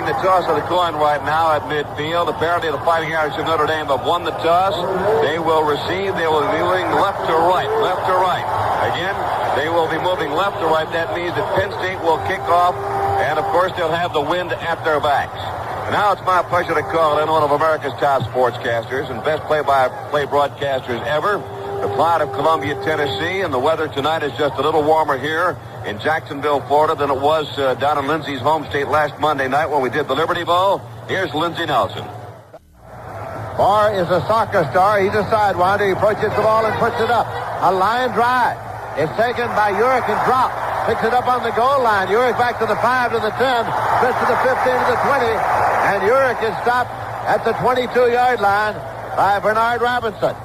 the toss of the coin right now at midfield. Apparently the Fighting Irish of Notre Dame have won the toss. They will receive. They will be moving left to right. Left to right. Again, they will be moving left to right. That means that Penn State will kick off. And, of course, they'll have the wind at their backs. And now it's my pleasure to call in one of America's top sportscasters and best play-by-play broadcasters ever, the pride of Columbia, Tennessee. And the weather tonight is just a little warmer here in Jacksonville, Florida, than it was down in Lindsay's home state last Monday night when we did the Liberty Bowl. Here's Lindsey Nelson. Barr is a soccer star. He's a sidewinder. He approaches the ball and puts it up. A line drive. It's taken by Urick and dropped. Picks it up on the goal line. Urick back to the 5, to the 10, fits to the 15, to the 20. And Urick is stopped at the 22-yard line by Bernard Robinson.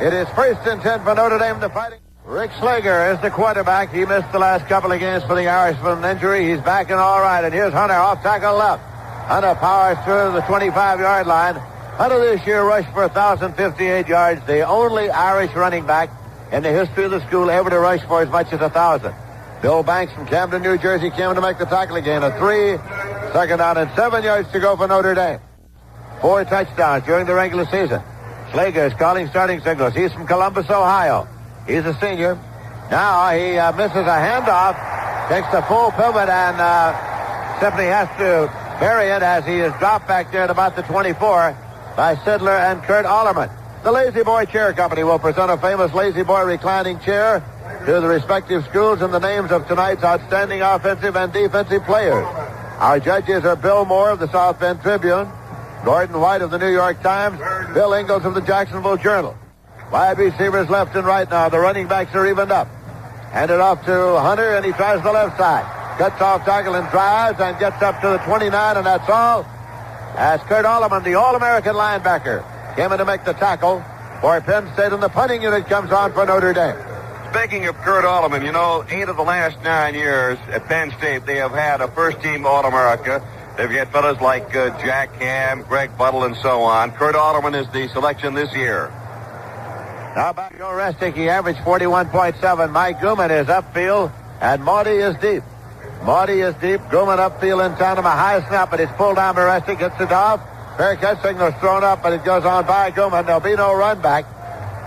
It is 1st and 10 for Notre Dame, the Fighting. Rick Slager is the quarterback. He missed the last couple of games for the Irish with an injury. He's back and all right. And here's Hunter off tackle left. Hunter powers through the 25-yard line. Hunter this year rushed for 1,058 yards, the only Irish running back in the history of the school ever to rush for as much as 1,000. Bill Banks from Camden, New Jersey, came to make the tackle again. A 3, second down and 7 yards to go for Notre Dame. 4 touchdowns during the regular season. Slager is calling starting signals. He's from Columbus, Ohio. He's a senior. Now he misses a handoff, takes the full pivot, and simply has to bury it as he is dropped back there at about the 24 by Sidler and Kurt Allerman. The Lazy Boy Chair Company will present a famous Lazy Boy reclining chair to the respective schools and the names of tonight's outstanding offensive and defensive players. Our judges are Bill Moore of the South Bend Tribune, Gordon White of the New York Times, Bill Ingalls of the Jacksonville Journal. Wide receivers left and right now. The running backs are evened up. Handed off to Hunter, and he tries the left side. Cuts off tackle and drives and gets up to the 29, and that's all. As Kurt Alleman, the All-American linebacker, came in to make the tackle for Penn State, and the punting unit comes on for Notre Dame. Speaking of Kurt Alleman, 8 of the last 9 years at Penn State, they have had a first-team All-America. They've had fellas like Jack Ham, Greg Buttle, and so on. Kurt Alleman is the selection this year. Now back to Joe Restic. He averaged 41.7. Mike Gooman is upfield, and Maudie is deep. Maudie is deep. Gooman upfield in tandem. A high snap, but it's pulled down by Restic. Gets it off. Fair catch signal's thrown up, but it goes on by Gooman. There'll be no run back.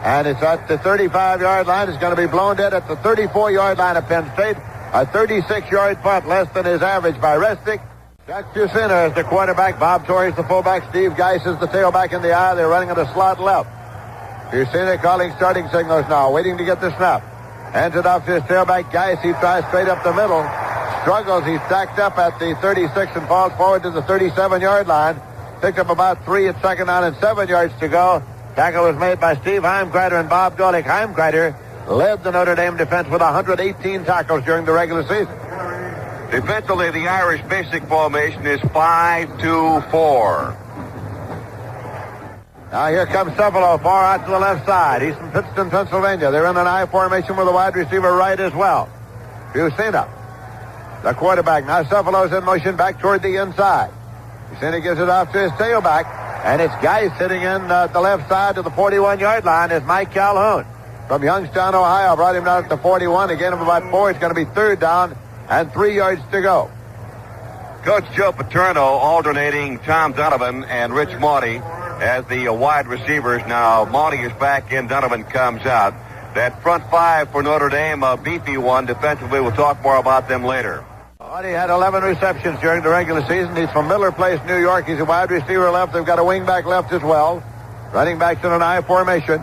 And it's at the 35-yard line. It's going to be blown dead at the 34-yard line of Penn State. A 36-yard punt, less than his average by Restic. Jack Fusina is the quarterback. Bob Torrey is the fullback. Steve Geis is the tailback in the eye. They're running at a slot left. Fusina calling starting signals now, waiting to get the snap. Hands it off to his tailback. Geis, he tries straight up the middle. Struggles. He's stacked up at the 36 and falls forward to the 37-yard line. Picked up about 3 at second down and 7 yards to go. Tackle was made by Steve Heimgreiter and Bob Golick. Heimgreiter led the Notre Dame defense with 118 tackles during the regular season. Defensively, the Irish basic formation is 5-2-4. Now here comes Cephalo far out to the left side. He's from Pittston, Pennsylvania. They're in an I formation with a wide receiver right as well. Fusina, the quarterback. Now Cephalo's in motion back toward the inside. Fusina gives it off to his tailback. And it's Geis sitting in the left side to the 41-yard line is Mike Calhoun from Youngstown, Ohio. Brought him down at the 41. Again, of about 4. It's going to be third down and 3 yards to go. Coach Joe Paterno alternating Tom Donovan and Rich Maudie as the wide receivers. Now, Maudie is back in. Donovan comes out. That front 5 for Notre Dame, a beefy one. Defensively, we'll talk more about them later. Maudie had 11 receptions during the regular season. He's from Miller Place, New York. He's a wide receiver left. They've got a wingback left as well. Running backs in an I formation.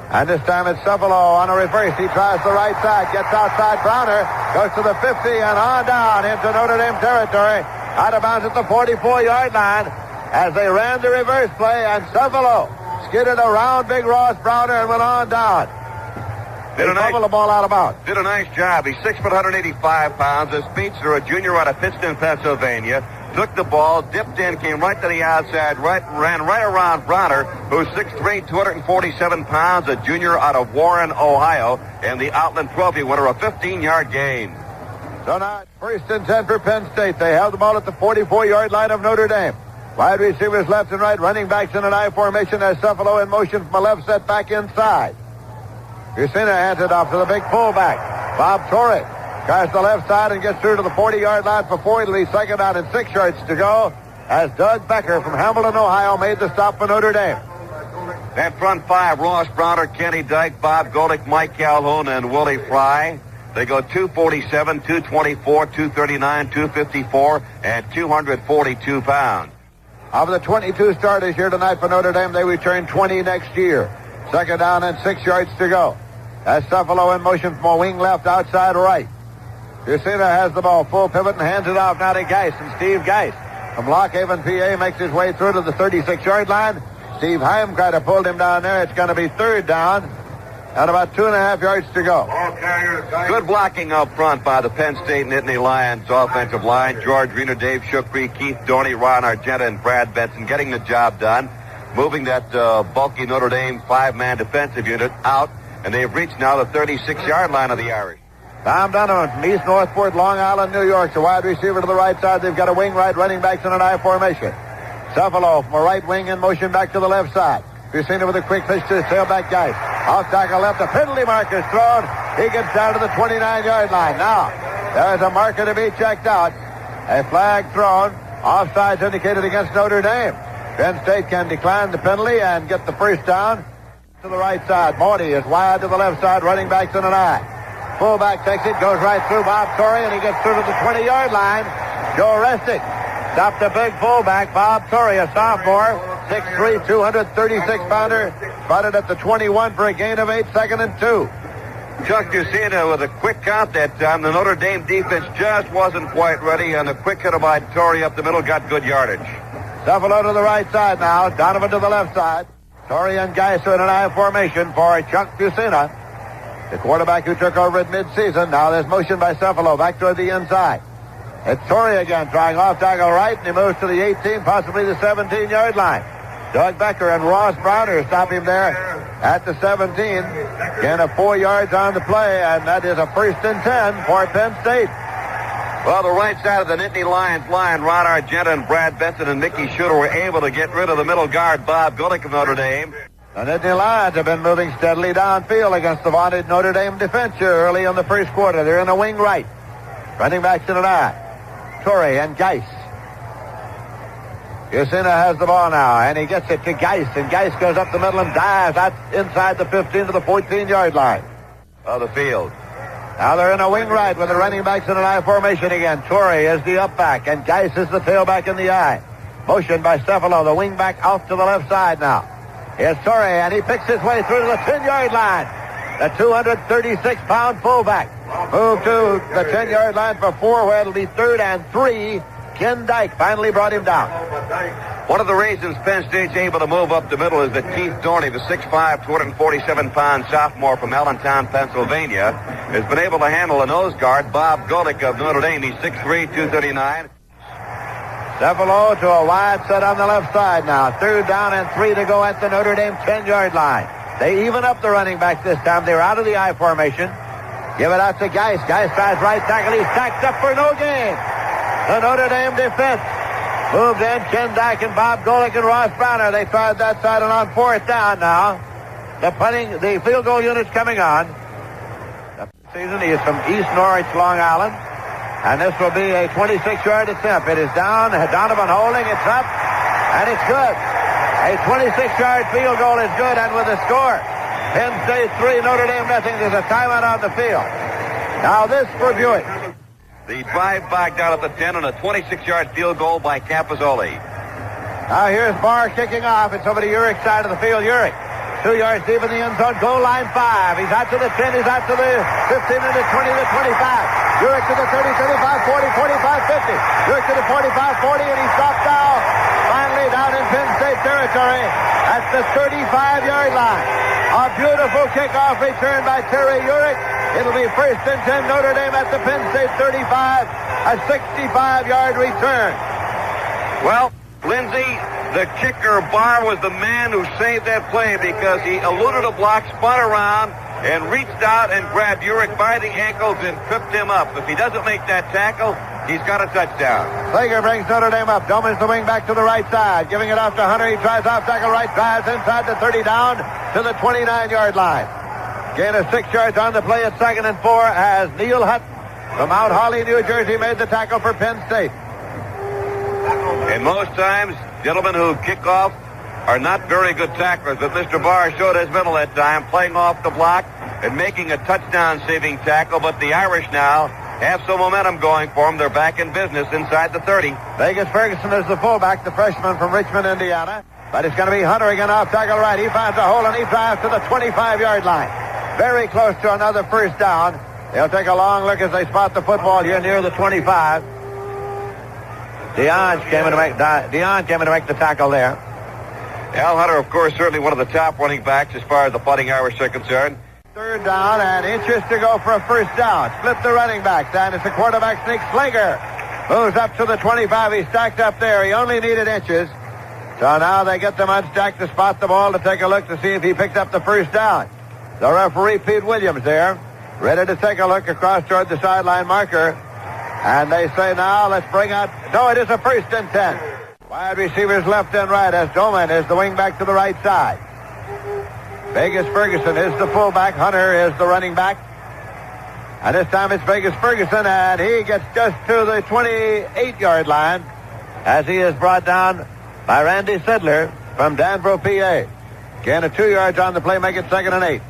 And this time it's Cephalo on a reverse. He tries the right side, gets outside Browner, goes to the 50 and on down into Notre Dame territory. Out of bounds at the 44-yard line as they ran the reverse play, and Cephalo skidded around Big Ross Browner and went on down. They fumbled the ball out of bounds. Did a nice job. He's 6 foot 185 pounds. A speedster, a junior out of Pittston, Pennsylvania. Took the ball, dipped in, came right to the outside, ran right around Browner, who's 6'3", 247 pounds, a junior out of Warren, Ohio, and the Outland Trophy winner, a 15-yard gain. So now it's 1st and 10 for Penn State. They held the ball at the 44-yard line of Notre Dame. Wide receivers left and right, running backs in an I formation as Cephalo in motion from the left set back inside. Fusina hands it off to the big fullback, Bob Torrey. Tries the left side and gets through to the 40-yard line for 4. It'll be second down and 6 yards to go as Doug Becker from Hamilton, Ohio, made the stop for Notre Dame. That front five, Ross Browner, Kenny Dyke, Bob Golick, Mike Calhoun, and Willie Fry. They go 247, 224, 239, 254, and 242 pounds. Of the 22 starters here tonight for Notre Dame, they return 20 next year. Second down and 6 yards to go. As Cephalo in motion from a wing left outside right. Jusina has the ball, full pivot, and hands it off now to Geis. And Steve Geis from Lockhaven, PA, makes his way through to the 36-yard line. Steve Heimkreiter pulled him down there. It's going to be third down and about 2.5 yards to go. Good blocking up front by the Penn State Nittany Lions offensive line. George Reno, Dave Shukri, Keith Dorney, Ron Argenta, and Brad Benson getting the job done. Moving that bulky Notre Dame 5-man defensive unit out. And they've reached now the 36-yard line of the Irish. Tom Donovan from East Northport, Long Island, New York. The wide receiver to the right side. They've got a wing right, running backs in an I formation. Cephalo from a right wing in motion back to the left side. Jusina with a quick pitch to the tailback guy. Off tackle left. A penalty marker is thrown. He gets down to the 29-yard line. Now, there's a marker to be checked out. A flag thrown. Offsides indicated against Notre Dame. Penn State can decline the penalty and get the first down. To the right side. Morty is wide to the left side. Running backs in an I. Fullback takes it, goes right through Bob Torrey, and he gets through to the 20-yard line. Joe Resnick stopped the big fullback, Bob Torrey, a sophomore, 6'3", 236-pounder, spotted at the 21 for a gain of 8, second and 2. Chuck Jusina with a quick count that time. The Notre Dame defense just wasn't quite ready, and a quick hit by Torrey up the middle got good yardage. Cephalo to the right side now, Donovan to the left side. Torrey and Geis in an I formation for Chuck Jusina, the quarterback who took over at midseason. Now there's motion by Cephalo back toward the inside. It's Torrey again trying off tackle right, and he moves to the 18, possibly the 17-yard line. Doug Becker and Ross Browner stop him there at the 17. Again, a 4 yards on the play, and that is a first and 10 for Penn State. Well, the right side of the Nittany Lions line, Ron Argenta and Brad Benson and Mickey Shooter were able to get rid of the middle guard, Bob Golick of Notre Dame. The Nittany Lions have been moving steadily downfield against the vaunted Notre Dame defense here early in the first quarter. They're in a wing right. Running backs in an I. Torrey and Geis. Jusina has the ball now, and he gets it to Geis, and Geis goes up the middle and dives out inside the 15 to the 14-yard line of the field. Now they're in a wing right with the running backs in an I formation again. Torrey is the up back, and Geis is the tailback in the I. Motion by Cephalo, the wing back out to the left side now. Here's Torrey, and he picks his way through to the 10-yard line. The 236-pound fullback moved to the 10-yard line for 4, where it'll be third and 3. Ken Dyke finally brought him down. One of the reasons Penn State's able to move up the middle is that Keith Dorney, the 6'5", 247-pound sophomore from Allentown, Pennsylvania, has been able to handle a nose guard, Bob Golick of Notre Dame. He's 6'3", 239. Cephalo to a wide set on the left side now. Third down and 3 to go at the Notre Dame 10-yard line. They even up the running backs this time. They're out of the I formation. Give it out to Geis. Geis tries right tackle. He's sacked up for no gain. The Notre Dame defense moved in. Ken Dyke and Bob Golick and Ross Browner. They tried that side, and on fourth down now, the field goal unit's coming on. The season, he is from East Norwich, Long Island, and this will be a 26-yard attempt. It is down. Donovan holding. It's up, and it's good. A 26-yard field goal is good, and with a score, Penn State 3, Notre Dame nothing. There's a timeout on the field. Now this for Buick. The drive back down at the 10 and a 26-yard field goal by Capozzoli. Now here's Barr kicking off. It's over to Urick's side of the field. Urick, 2 yards deep in the end zone. Goal line 5. He's out to the 10. He's out to the 15 and the 20 to the 25. Urick to the 30, 35, 40, 45, 50. Urick to the 45, 40, and he stopped down. Finally down in Penn State territory at the 35-yard line. A beautiful kickoff return by Terry Urick. It'll be first and 10 Notre Dame at the Penn State 35. A 65-yard return. Well, Lindsay, the kicker, Barr, was the man who saved that play because he eluded a block, spun around, and reached out and grabbed Urick by the ankles and tripped him up. If he doesn't make that tackle, he's got a touchdown. Slager brings Notre Dame up. Doman's the wing back to the right side. Giving it off to Hunter. He tries off tackle right, drives inside the 30 down to the 29-yard line. Gain of 6 yards on the play at second and 4 as Neil Hutton from Mount Holly, New Jersey, made the tackle for Penn State. And most times, gentlemen who kick off are not very good tacklers, but Mr. Barr showed his mettle that time, playing off the block and making a touchdown-saving tackle. But the Irish now have some momentum going for them. They're back in business inside the 30. Vegas Ferguson is the fullback, the freshman from Richmond, Indiana. But it's going to be Hunter again off tackle right. He finds a hole and he drives to the 25-yard line. Very close to another first down. They'll take a long look as they spot the football here near the 25. Dion came in to make the tackle there. Al Hunter, of course, certainly one of the top running backs as far as the Fighting Irish are concerned. Third down and inches to go for a first down. Split the running backs, and it's a quarterback sneak. Slager moves up to the 25. He stacked up there. He only needed inches. So now they get them unstacked to spot the ball to take a look to see if he picked up the first down. The referee, Pete Williams, there, ready to take a look across toward the sideline marker. And they say now, let's bring out... No, it is a 1st and 10. Wide receivers left and right as Doman is the wing back to the right side. Vegas Ferguson is the fullback. Hunter is the running back. And this time it's Vegas Ferguson, and he gets just to the 28-yard line as he is brought down by Randy Sidler from Danville, PA. Again, 2 yards on the play, make it 2nd and 8.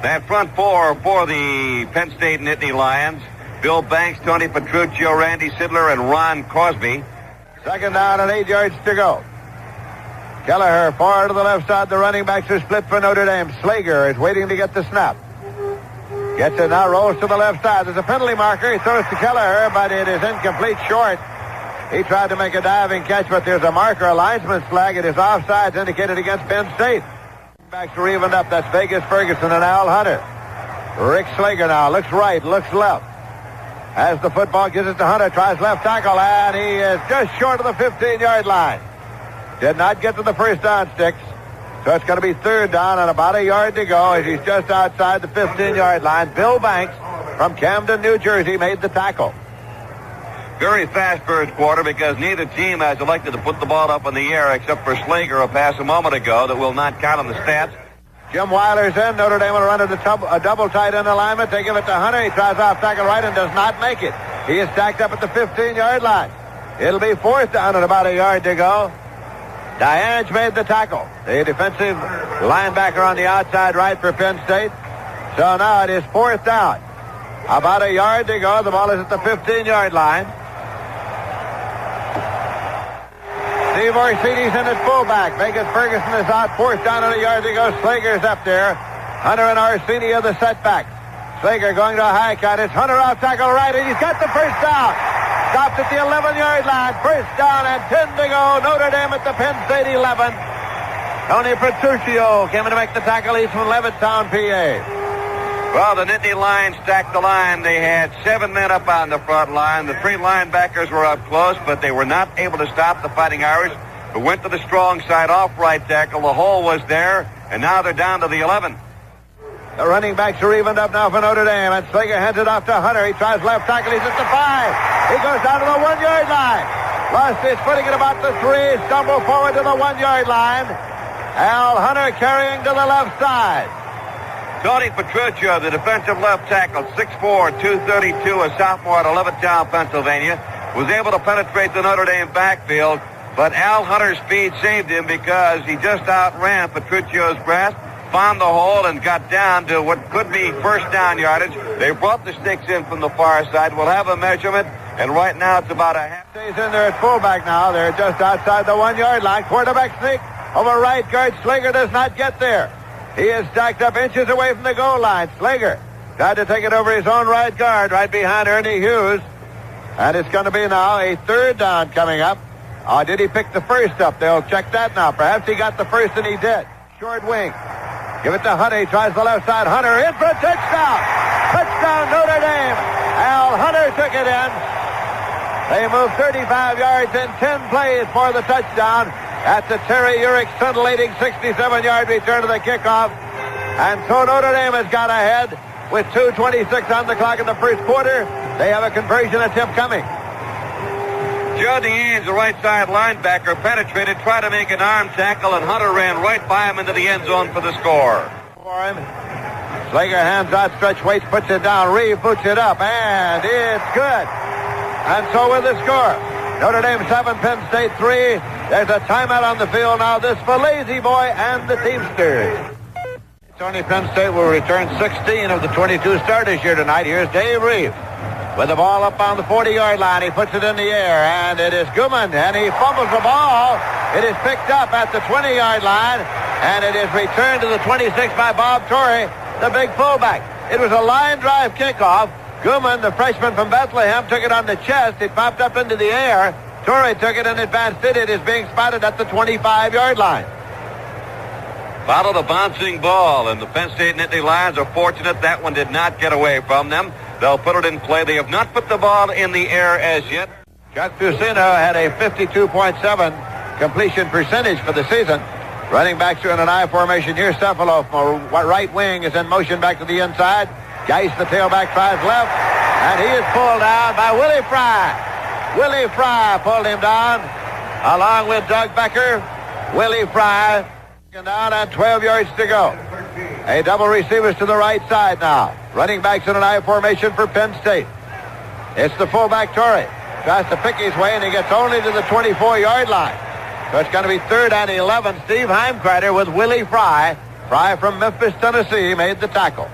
That front four for the Penn State Nittany Lions: Bill Banks, Tony Petruccio, Randy Sidler, and Ron Cosby. 2nd down and 8 yards to go. Kelleher far to the left side. The running backs are split for Notre Dame. Slager is waiting to get the snap. Gets it now, rolls to the left side. There's a penalty marker. He throws to Kelleher, but it is incomplete, short. He tried to make a diving catch, but there's a marker, a linesman's flag. It is offsides indicated against Penn State. Backs are evened up. That's Vegas Ferguson and Al Hunter. Rick Slager now looks right, looks left. As the football gives it to Hunter, tries left tackle, and he is just short of the 15-yard line. Did not get to the first down sticks. So it's going to be 3rd down and about a yard to go as he's just outside the 15-yard line. Bill Banks from Camden, New Jersey, made the tackle. Very fast first quarter because neither team has elected to put the ball up in the air except for Slager, a pass a moment ago that will not count on the stats. Jim Weiler's in. Notre Dame will run a double tight end alignment. They give it to Hunter. He tries off tackle right and does not make it. He is stacked up at the 15-yard line. It'll be 4th down and about a yard to go. Diange made the tackle. The defensive linebacker on the outside right for Penn State. So now it is 4th down. About a yard to go. The ball is at the 15-yard line. Steve Orsini's in at fullback. Vegas Ferguson is out. 4th down and a yard to go. Slager's up there. Hunter and Orsini are the setbacks. Slager going to a high count. It's Hunter out tackle right, and he's got the first down. Stopped at the 11-yard line. 1st down and 10 to go. Notre Dame at the Penn State 11. Tony Petruccio came in to make the tackle. He's from Levittown, PA. Well, the Nittany Lions stacked the line. They had 7 men up on the front line. The 3 linebackers were up close, but they were not able to stop the Fighting Irish, who went to the strong side off right tackle. The hole was there, and now they're down to the 11. The running backs are evened up now for Notre Dame, and Slager hands it off to Hunter. He tries left tackle. He's at the 5. He goes down to the 1-yard line. Lost his footing at about the 3. Stumble forward to the 1-yard line. Al Hunter carrying to the left side. Tony Petruccio, the defensive left tackle, 6'4", 232, a sophomore at Levittown, Pennsylvania, was able to penetrate the Notre Dame backfield, but Al Hunter's speed saved him because he just outran Petruccio's grasp, found the hole, and got down to what could be first down yardage. They brought the sticks in from the far side. We'll have a measurement, and right now it's about a half. Stays in there at fullback now. They're just outside the 1-yard line. Quarterback sneak over right guard. Slager does not get there. He is stacked up inches away from the goal line. Slager tried to take it over his own right guard right behind Ernie Hughes. And it's going to be now a 3rd down coming up. Or did he pick the first up? They'll check that now. Perhaps he got the first and he did. Short wing. Give it to Hunter. He tries the left side. Hunter in for a touchdown. Touchdown Notre Dame. Al Hunter took it in. They moved 35 yards in 10 plays for the touchdown. That's a Terry Urick scintillating 67-yard return to the kickoff. And so Notre Dame has got ahead with 2:26 on the clock in the first quarter. They have a conversion attempt coming. Joe DeAnge, the right side linebacker, penetrated, tried to make an arm tackle, and Hunter ran right by him into the end zone for the score. For him. Slager hands out, stretch waits, puts it down. Reeve boots it up, and it's good. And so with the score, Notre Dame 7, Penn State 3. There's a timeout on the field now. This for Lazy Boy and the Teamsters. Tony Penn State will return 16 of the 22 starters here tonight. Here's Dave Reeve with the ball up on the 40-yard line. He puts it in the air, and it is Guman, and he fumbles the ball. It is picked up at the 20-yard line, and it is returned to the 26 by Bob Torrey, the big fullback. It was a line drive kickoff. Guman, the freshman from Bethlehem, took it on the chest. It popped up into the air. Torrey took it and advanced it. It is being spotted at the 25-yard line. Followed a bouncing ball, and the Penn State Nittany Lions are fortunate that one did not get away from them. They'll put it in play. They have not put the ball in the air as yet. Chuck Fusino had a 52.7 completion percentage for the season. Running backs are in an I formation here. Cephalo from right wing is in motion back to the inside. Geis, the tailback, tries left, and he is pulled down by Willie Fry. Willie Fry pulled him down, along with Doug Becker. Willie Fry down and 12 yards to go. A double receivers to the right side now. Running backs in an I formation for Penn State. It's the fullback, Torrey. Tries to pick his way, and he gets only to the 24-yard line. So it's going to be 3rd and 11. Steve Heimkreiter with Willie Fry. Fry from Memphis, Tennessee, made the tackle.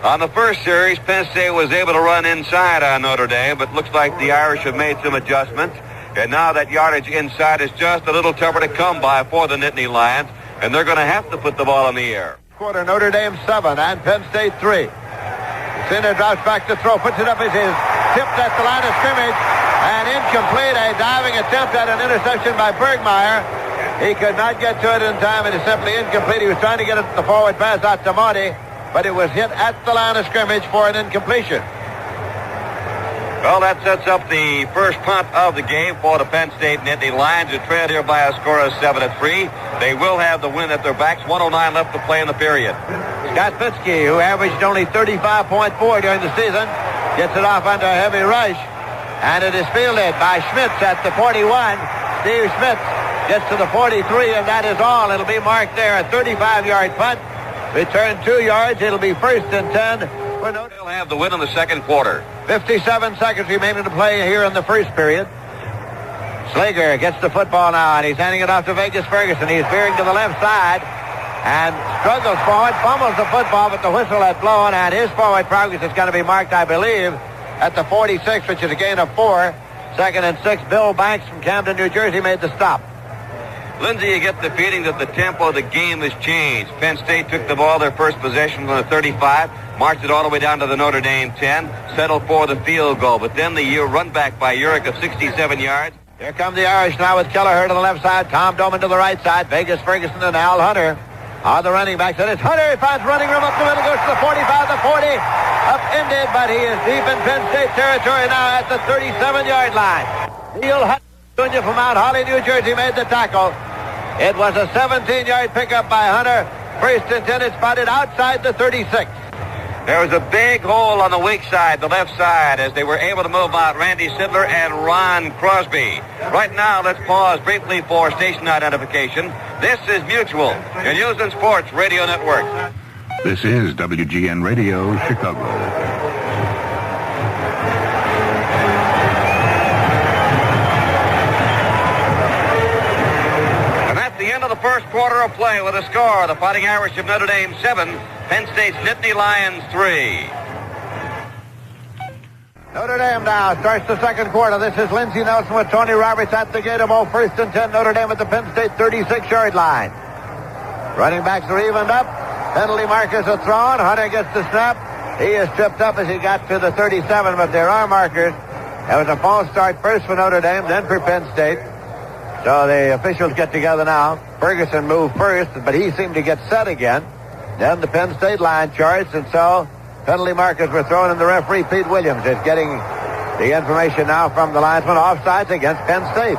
On the first series, Penn State was able to run inside on Notre Dame, but looks like the Irish have made some adjustments. And now that yardage inside is just a little tougher to come by for the Nittany Lions, and they're going to have to put the ball in the air. Quarter, Notre Dame 7 and Penn State 3. Center drops back to throw, puts it up as is tipped at the line of scrimmage, and incomplete. A diving attempt at an interception by Bergmeyer. He could not get to it in time. It is simply incomplete. He was trying to get it the forward pass out to Monty, but it was hit at the line of scrimmage for an incompletion. Well, that sets up the first punt of the game for the Penn State Nittany Lions, who trail here by a score of 7-3. They will have the win at their backs. 1:09 left to play in the period. Scott Fitzke, who averaged only 35.4 during the season, gets it off under a heavy rush, and it is fielded by Schmitz at the 41. Steve Schmitz gets to the 43, and that is all. It'll be marked there, a 35-yard punt. Return 2 yards. It'll be 1st and 10. They'll have the win in the second quarter. 57 seconds remaining to play here in the first period. Slager gets the football now, and he's handing it off to Vegas Ferguson. He's veering to the left side and struggles forward, fumbles the football, but the whistle had blown, and his forward progress is going to be marked, I believe, at the 46, which is a gain of 4. 2nd and 6. Bill Banks from Camden, New Jersey, made the stop. Lindsay, you get the feeling that the tempo of the game has changed. Penn State took the ball, their first possession on the 35, marched it all the way down to the Notre Dame 10, settled for the field goal. But then the run back by Urick of 67 yards. Here come the Irish now with Kelleher to the left side, Tom Doman to the right side, Vegas Ferguson and Al Hunter are the running backs. And it's Hunter. He finds running room up the middle, goes to the 45, the 40, upended, but he is deep in Penn State territory now at the 37-yard line. Neil Hunter Jr. from Mount Holly, New Jersey, made the tackle. It was a 17-yard pickup by Hunter. 1st and 10, it's spotted outside the 36. There was a big hole on the weak side, the left side, as they were able to move out Randy Sidler and Ron Crosby. Right now, let's pause briefly for station identification. This is Mutual, your News and Sports Radio Network. This is WGN Radio, Chicago. The end of the first quarter of play with a score. The Fighting Irish of Notre Dame 7, Penn State's Nittany Lions 3. Notre Dame now starts the second quarter. This is Lindsey Nelson with Tony Roberts at the Gator Bowl. 1st and 10, Notre Dame at the Penn State 36-yard line. Running backs are evened up. Penalty markers are thrown. Hunter gets the snap. He is tripped up as he got to the 37, but there are markers. There was a false start first for Notre Dame, then for Penn State. So the officials get together now. Ferguson moved first, but he seemed to get set again. Then the Penn State line charged, and so penalty markers were thrown, and the referee, Pete Williams, is getting the information now from the linesman. Offsides against Penn State.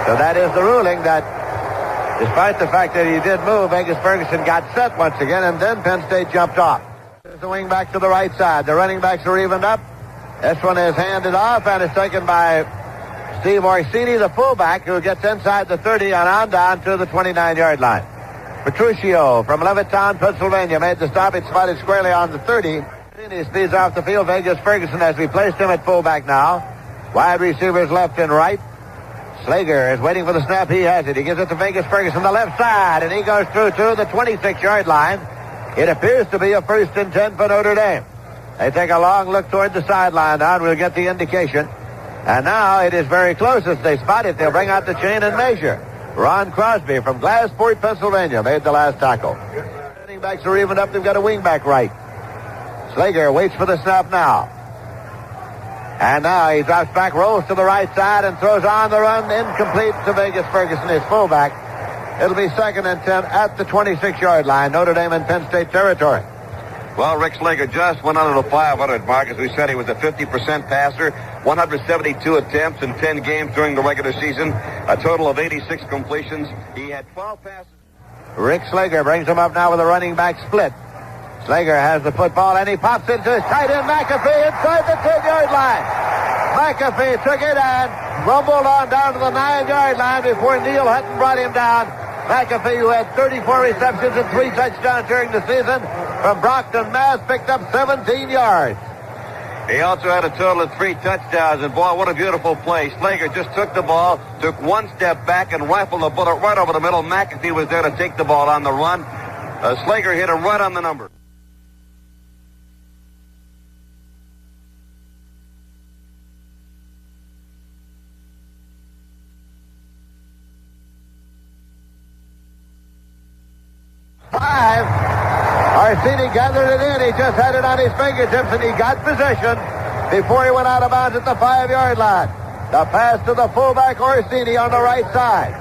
So that is the ruling, that despite the fact that he did move, Vegas Ferguson got set once again, and then Penn State jumped off. There's the wing back to the right side. The running backs are evened up. This one is handed off, and it's taken by Steve Orsini, the fullback, who gets inside the 30 and on down to the 29-yard line. Petruccio from Levittown, Pennsylvania, made the stop. It spotted squarely on the 30. He speeds off the field. Vegas Ferguson has replaced him at fullback now. Wide receivers left and right. Slager is waiting for the snap. He has it. He gives it to Vegas Ferguson, the left side, and he goes through to the 26-yard line. It appears to be a 1st and 10 for Notre Dame. They take a long look toward the sideline now, and we'll get the indication. And now it is very close. As they spot it, they'll bring out the chain and measure. Ron Crosby from Glassport, Pennsylvania, made the last tackle. Running backs are evened up. They've got a wingback right. Slager waits for the snap now. And now he drops back, rolls to the right side, and throws on the run, incomplete to Vegas Ferguson, his fullback. It'll be 2nd and 10 at the 26-yard line, Notre Dame in Penn State territory. Well, Rick Slager just went under the 500 mark. As we said, he was a 50% passer, 172 attempts in 10 games during the regular season, a total of 86 completions. He had 12 passes. Rick Slager brings him up now with a running back split. Slager has the football, and he pops into his tight end, McAfee, inside the 10-yard line. McAfee took it and rumbled on down to the 9-yard line before Neil Hutton brought him down. McAfee, who had 34 receptions and 3 touchdowns during the season from Brockton, Mass, picked up 17 yards. He also had a total of 3 touchdowns, and boy, what a beautiful play. Slager just took the ball, took one step back, and rifled the bullet right over the middle. McAfee was there to take the ball on the run. Slager hit him right on the number. Orsini gathered it in. He just had it on his fingertips, and he got possession before he went out of bounds at the 5-yard line. The pass to the fullback, Orsini, on the right side.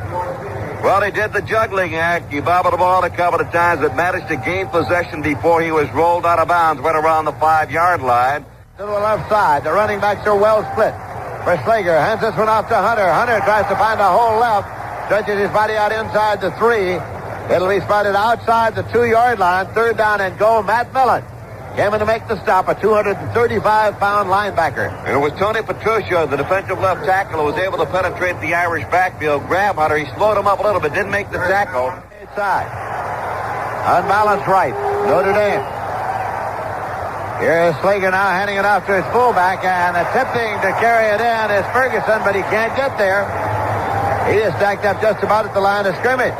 Well, he did the juggling act. He bobbled the ball a couple of times, but managed to gain possession before he was rolled out of bounds right around the 5-yard line. To the left side. The running backs are well split. For Slager, hands this one off to Hunter. Hunter tries to find a hole left. Stretches his body out inside the 3. It'll be spotted outside the 2-yard line. 3rd down and goal. Matt Millen came in to make the stop, a 235-pound linebacker. And it was Tony Petruccio, the defensive left tackle, who was able to penetrate the Irish backfield, grab Hunter. He slowed him up a little bit, didn't make the tackle. Inside. Unbalanced right. Notre Dame. Here's Slager now handing it off to his fullback, and attempting to carry it in is Ferguson, but he can't get there. He is stacked up just about at the line of scrimmage.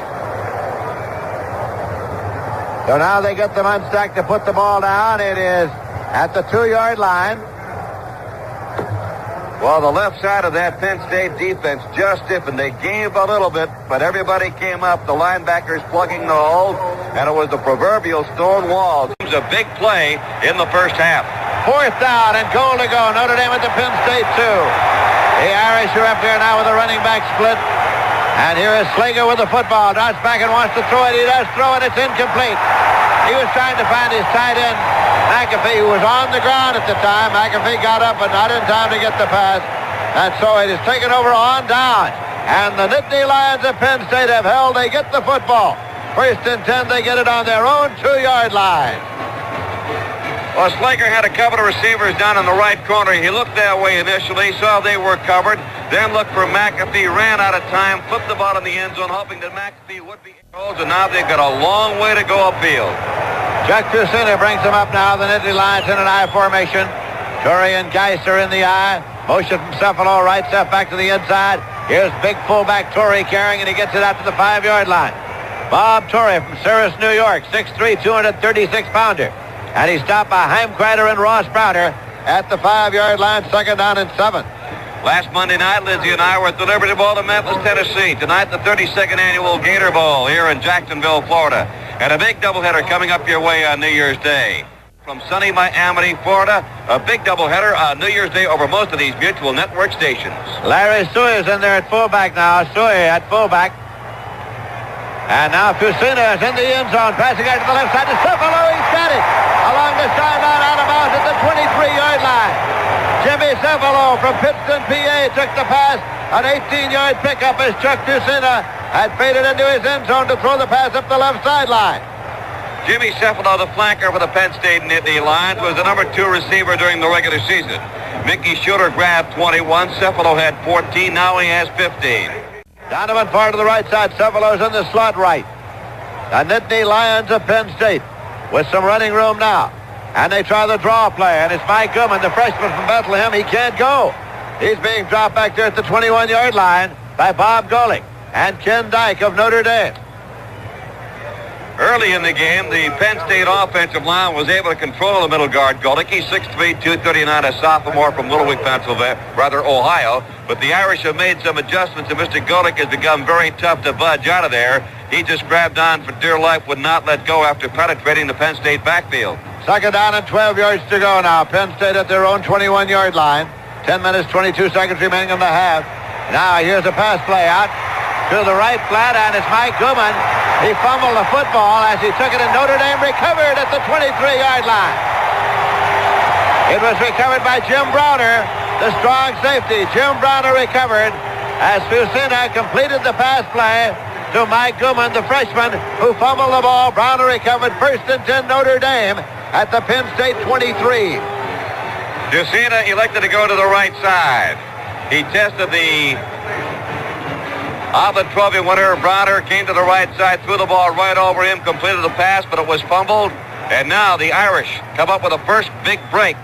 So now they get them unstacked to put the ball down. It is at the 2-yard line. Well, the left side of that Penn State defense just stiffened. They gave a little bit, but everybody came up. The linebackers plugging the holes, and it was the proverbial stone wall. It was a big play in the first half. 4th down and goal to go. Notre Dame at the Penn State 2. The Irish are up there now with a running back split. And here is Slager with the football. Drops back and wants to throw it. He does throw it. It's incomplete. He was trying to find his tight end, McAfee, who was on the ground at the time. McAfee got up, but not in time to get the pass. And so it is taken over on down. And the Nittany Lions of Penn State have held. They get the football. 1st and 10. They get it on their own 2-yard line. Well, Slager had a couple of receivers down in the right corner. He looked that way initially, saw they were covered, then looked for McAfee, ran out of time, flipped the ball in the end zone, hoping that McAfee would be holds, and now they've got a long way to go upfield. Chuck Tusina brings them up now. The Nittany Lions in an I formation. Torrey and Geis are in the I. Motion from Cephalo, right step back to the inside. Here's big fullback Torrey carrying, and he gets it out to the 5-yard line. Bob Torrey from Ceres, New York, 6'3", 236-pounder. And he stopped by Heimkreider and Ross Browder at the 5-yard line, 2nd down and 7. Last Monday night, Lindsay and I were at the Liberty Bowl in Memphis, Tennessee. Tonight, the 32nd annual Gator Bowl here in Jacksonville, Florida. And a big doubleheader coming up your way on New Year's Day. From sunny Miami, Florida, a big doubleheader on New Year's Day over most of these Mutual Network stations. Larry Suey is in there at fullback now. Suey at fullback. And now Tusina is in the end zone, passing out to the left side to Cephalo. He's got it along the sideline, out of bounds at the 23-yard line. Jimmy Cephalo from Pittston, PA, took the pass. An 18-yard pickup as Chuck Tusina had faded into his end zone to throw the pass up the left sideline. Jimmy Cephalo, the flanker for the Penn State Nittany Lions, was the number 2 receiver during the regular season. Mickey Shooter grabbed 21. Cephalo had 14. Now he has 15. Donovan far to the right side. Cephalo's in the slot right. The Nittany Lions of Penn State with some running room now. And they try the draw play, and it's Mike Goodman, the freshman from Bethlehem. He can't go. He's being dropped back there at the 21-yard line by Bob Golick and Ken Dyke of Notre Dame. Early in the game, the Penn State offensive line was able to control the middle guard, Golick. He's 6'3", 239, a sophomore from Little Pennsylvania, Ohio. But the Irish have made some adjustments, and Mr. Golick has become very tough to budge out of there. He just grabbed on for dear life, would not let go after penetrating the Penn State backfield. Second down and 12 yards to go now. Penn State at their own 21-yard line. 10 minutes, 22 seconds remaining in the half. Now here's a pass play out to the right flat, and it's Mike Goodman. He fumbled the football as he took it, and Notre Dame recovered at the 23-yard line. It was recovered by Jim Browner, the strong safety. Jim Browner recovered as Fusina completed the pass play to Mike Goodman, the freshman, who fumbled the ball. Browner recovered. First and 10 Notre Dame at the Penn State 23. Fusina elected to go to the right side. He tested the Outlet Trophy winner. Browner came to the right side, threw the ball right over him, completed the pass, but it was fumbled. And now the Irish come up with a first big break.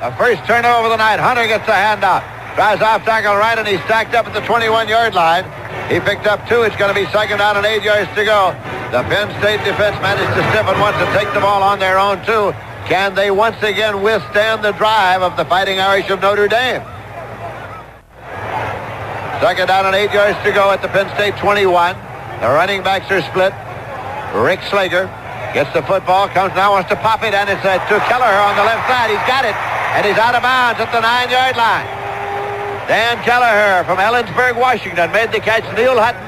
The first turnover of the night. Hunter gets a handout. Tries off tackle right, and he's stacked up at the 21-yard line. He picked up 2. It's going to be second down and 8 yards to go. The Penn State defense managed to stiffen once and take the ball on their own, too. Can they once again withstand the drive of the Fighting Irish of Notre Dame? Second down and 8 yards to go at the Penn State 21. The running backs are split. Rick Slager gets the football, comes now, wants to pop it, and it's to Kelleher on the left side. He's got it, and he's out of bounds at the 9-yard line. Dan Kelleher from Ellensburg, Washington, made the catch. Neil Hutton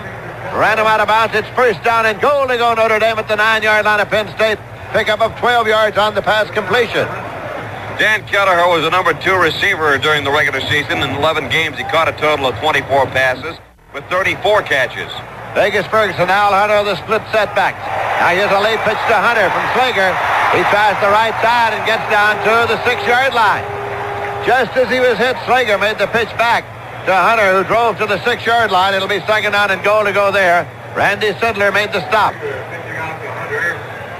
ran him out of bounds. It's first down and goal to go Notre Dame at the 9-yard line of Penn State. Pickup of 12 yards on the pass completion. Dan Kelleher was the number 2 receiver during the regular season. In 11 games, he caught a total of 24 passes with 34 catches. Vegas Ferguson, Al Hunter, the split setbacks. Now here's a late pitch to Hunter from Slager. He tries the right side and gets down to the 6-yard line. Just as he was hit, Slager made the pitch back to Hunter, who drove to the 6-yard line. It'll be second down and goal to go there. Randy Sidler made the stop.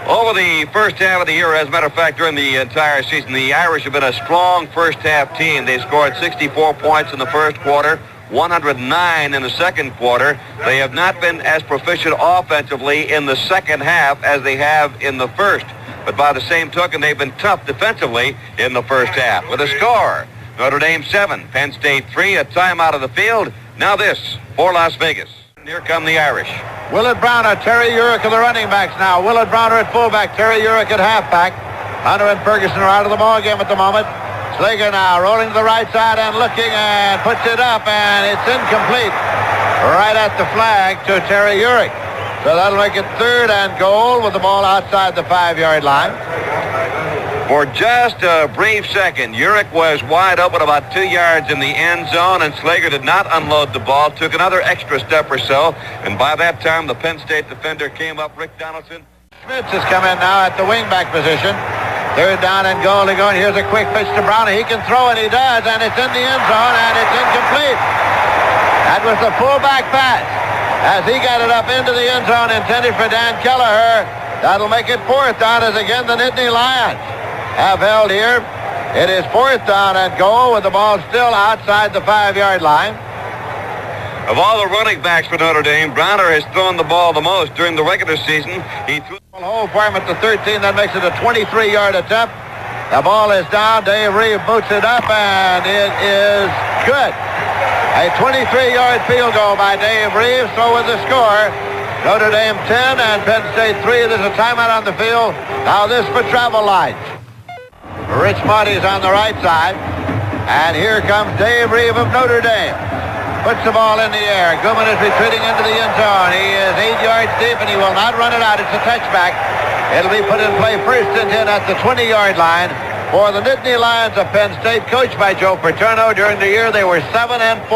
Over the first half of the year, as a matter of fact, during the entire season, the Irish have been a strong first-half team. They scored 64 points in the first quarter, 109 in the second quarter. They have not been as proficient offensively in the second half as they have in the first. But by the same token, they've been tough defensively in the first half. With a score, Notre Dame 7, Penn State 3, a timeout of the field. Now this for Las Vegas. Here come the Irish. Willard Browner, Terry Urick are the running backs now. Willard Browner at fullback, Terry Urick at halfback. Hunter and Ferguson are out of the ball game at the moment. Slager now rolling to the right side and looking and puts it up, and it's incomplete. Right at the flag to Terry Urick. So that'll make it third and goal with the ball outside the 5-yard line. For just a brief second, Urick was wide open about 2 yards in the end zone, and Slager did not unload the ball, took another extra step or so, and by that time, the Penn State defender came up, Rick Donaldson. Schmitz has come in now at the wingback position. Third down and goal to go, and here's a quick pitch to Browner. He can throw, and he does, and it's in the end zone, and it's incomplete. That was the fullback pass. As he got it up into the end zone, intended for Dan Kelleher. That'll make it fourth down as again the Nittany Lions have held here. It is fourth down and goal with the ball still outside the 5-yard line. Of all the running backs for Notre Dame, Browner has thrown the ball the most during the regular season. He threw the hole for him at the 13. That makes it a 23-yard attempt. The ball is down. Dave Reeve boots it up, and it is good. A 23-yard field goal by Dave Reeve. So with the score, Notre Dame 10 and Penn State 3. There's a timeout on the field. Now this for travel lights. Rich Marty's on the right side. And here comes Dave Reeve of Notre Dame. Puts the ball in the air. Goodman is retreating into the end zone. He is 8 yards deep, and he will not run it out. It's a touchback. It'll be put in play first and 10 at the 20-yard line for the Nittany Lions of Penn State, coached by Joe Paterno. During the year, they were 7-4.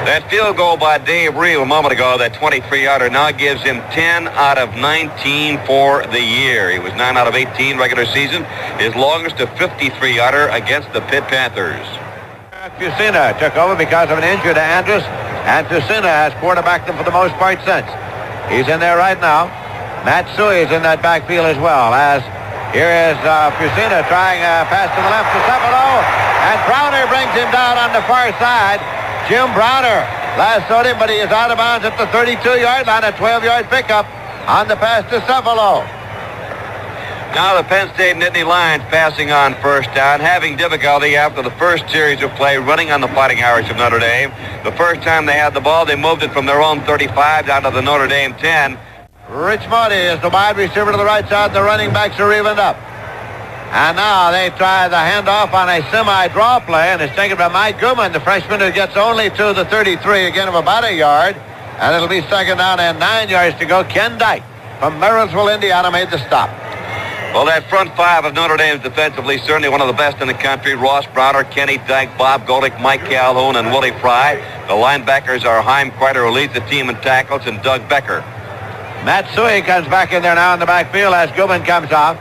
That field goal by Dave Reeve a moment ago, that 23-yarder, now gives him 10 out of 19 for the year. He was 9 out of 18 regular season. His longest, a 53-yarder against the Pitt Panthers. Fusina took over because of an injury to Andrus, and Fusina has quarterbacked them for the most part since. He's in there right now. Matsui is in that backfield as well. As here is Fusina trying a pass to the left to Cephalo. And Browner brings him down on the far side. Jim Browner lassoed him, but he is out of bounds at the 32-yard line. A 12-yard pickup on the pass to Cephalo. Now the Penn State Nittany Lions passing on first down, having difficulty after the first series of play running on the Fighting Irish of Notre Dame. The first time they had the ball, they moved it from their own 35 down to the Notre Dame 10. Rich Moody is the wide receiver to the right side. The running backs are evened up. And now they try the handoff on a semi-draw play, and it's taken by Mike Gooman, the freshman, who gets only to the 33, again of about a yard. And it'll be second down and 9 yards to go. Ken Dyke from Marysville, Indiana, made the stop. Well, that front five of Notre Dame's defensively, certainly one of the best in the country. Ross Browner, Kenny Dyke, Bob Golick, Mike Calhoun, and Willie Fry. The linebackers are Chaim Kreider, who leads the team in tackles, and Doug Becker. Matsui comes back in there now in the backfield as Gooman comes off.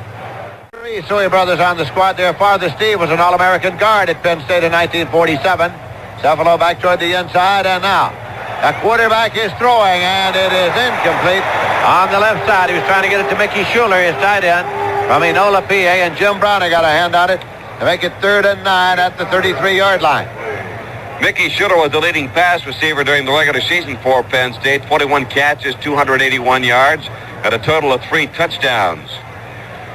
Three Sui brothers on the squad there. Father Steve was an All-American guard at Penn State in 1947. Cephalo back toward the inside, and now the quarterback is throwing, and it is incomplete on the left side. He was trying to get it to Mickey Schuler, his tight end from Enola, PA, and Jim Browner got a hand on it to make it 3rd and 9 at the 33-yard line. Mickey Schuler was the leading pass receiver during the regular season for Penn State. 21 catches, 281 yards, and a total of 3 touchdowns.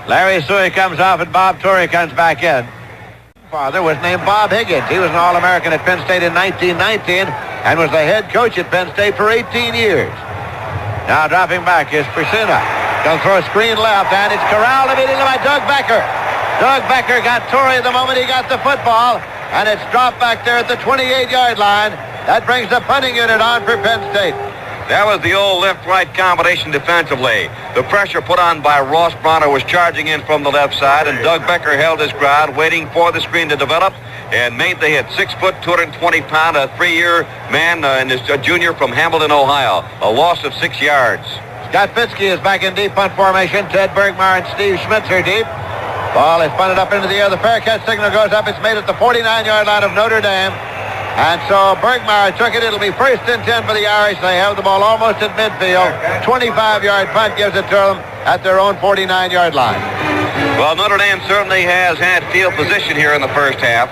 Larry Sui comes off, and Bob Torrey comes back in. Father was named Bob Higgins. He was an All-American at Penn State in 1919 and was the head coach at Penn State for 18 years. Now dropping back is Fusina. He'll throw a screen left, and it's corralled immediately by Doug Becker. Doug Becker got Torrey the moment he got the football, and it's dropped back there at the 28-yard line. That brings the punting unit on for Penn State. That was the old left-right combination defensively. The pressure put on by Ross Browner was charging in from the left side, and Doug Becker held his ground, waiting for the screen to develop, and made the hit. 6 foot, 220 pound, a 3-year man, and is a junior from Hamilton, Ohio. A loss of 6 yards. Scott Fitzke is back in deep punt formation. Ted Bergmeyer and Steve Schmitz are deep. Ball is punted up into the air. The fair catch signal goes up. It's made at the 49-yard line of Notre Dame. And so Bergmeyer took it. It'll be 1st and 10 for the Irish. They have the ball almost at midfield. 25-yard punt gives it to them at their own 49-yard line. Well, Notre Dame certainly has had field position here in the first half.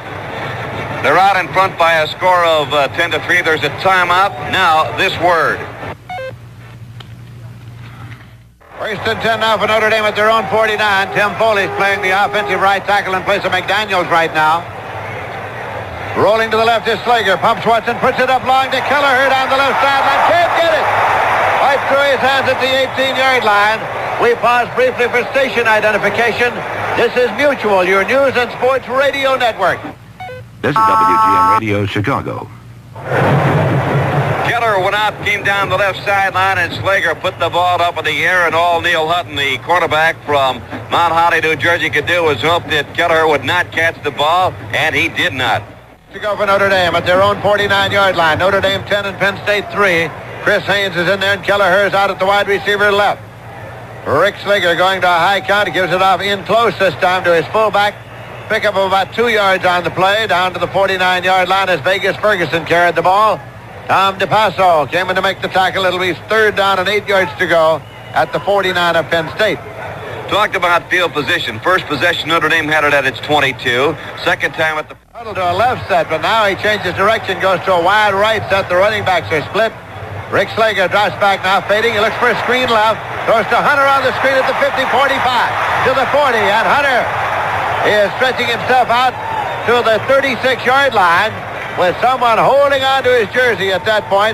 They're out in front by a score of 10-3. There's a timeout. Now, this word. 1st and 10 now for Notre Dame at their own 49. Tim Foley's playing the offensive right tackle in place of McDaniels right now. Rolling to the left is Slager. Pumps Watson, puts it up long to Kelleher down the left sideline. Can't get it. Right through his hands at the 18-yard line. We pause briefly for station identification. This is Mutual, your news and sports radio network. This is WGN Radio Chicago. Keller went out, came down the left sideline, and Slager put the ball up in the air, and all Neil Hutton, the quarterback from Mount Holly, New Jersey, could do was hope that Keller would not catch the ball, and he did not. To go for Notre Dame at their own 49-yard line. Notre Dame 10 and Penn State 3. Chris Haynes is in there, and Kelleher's out at the wide receiver left. Rick Slager going to a high count. He gives it off in close this time to his fullback. Pickup of about 2 yards on the play, down to the 49-yard line as Vegas Ferguson carried the ball. Tom DePasso came in to make the tackle. It'll be 3rd down and 8 yards to go at the 49 of Penn State. Talked about field position. First possession, Notre Dame had it at its 22. Second time at the... To a left set, but now he changes direction, goes to a wide right set. The running backs are split. Rick Slager drops back now, fading. He looks for a screen left. Throws to Hunter on the screen at the 50, 45, to the 40, and Hunter is stretching himself out to the 36-yard line with someone holding on to his jersey at that point.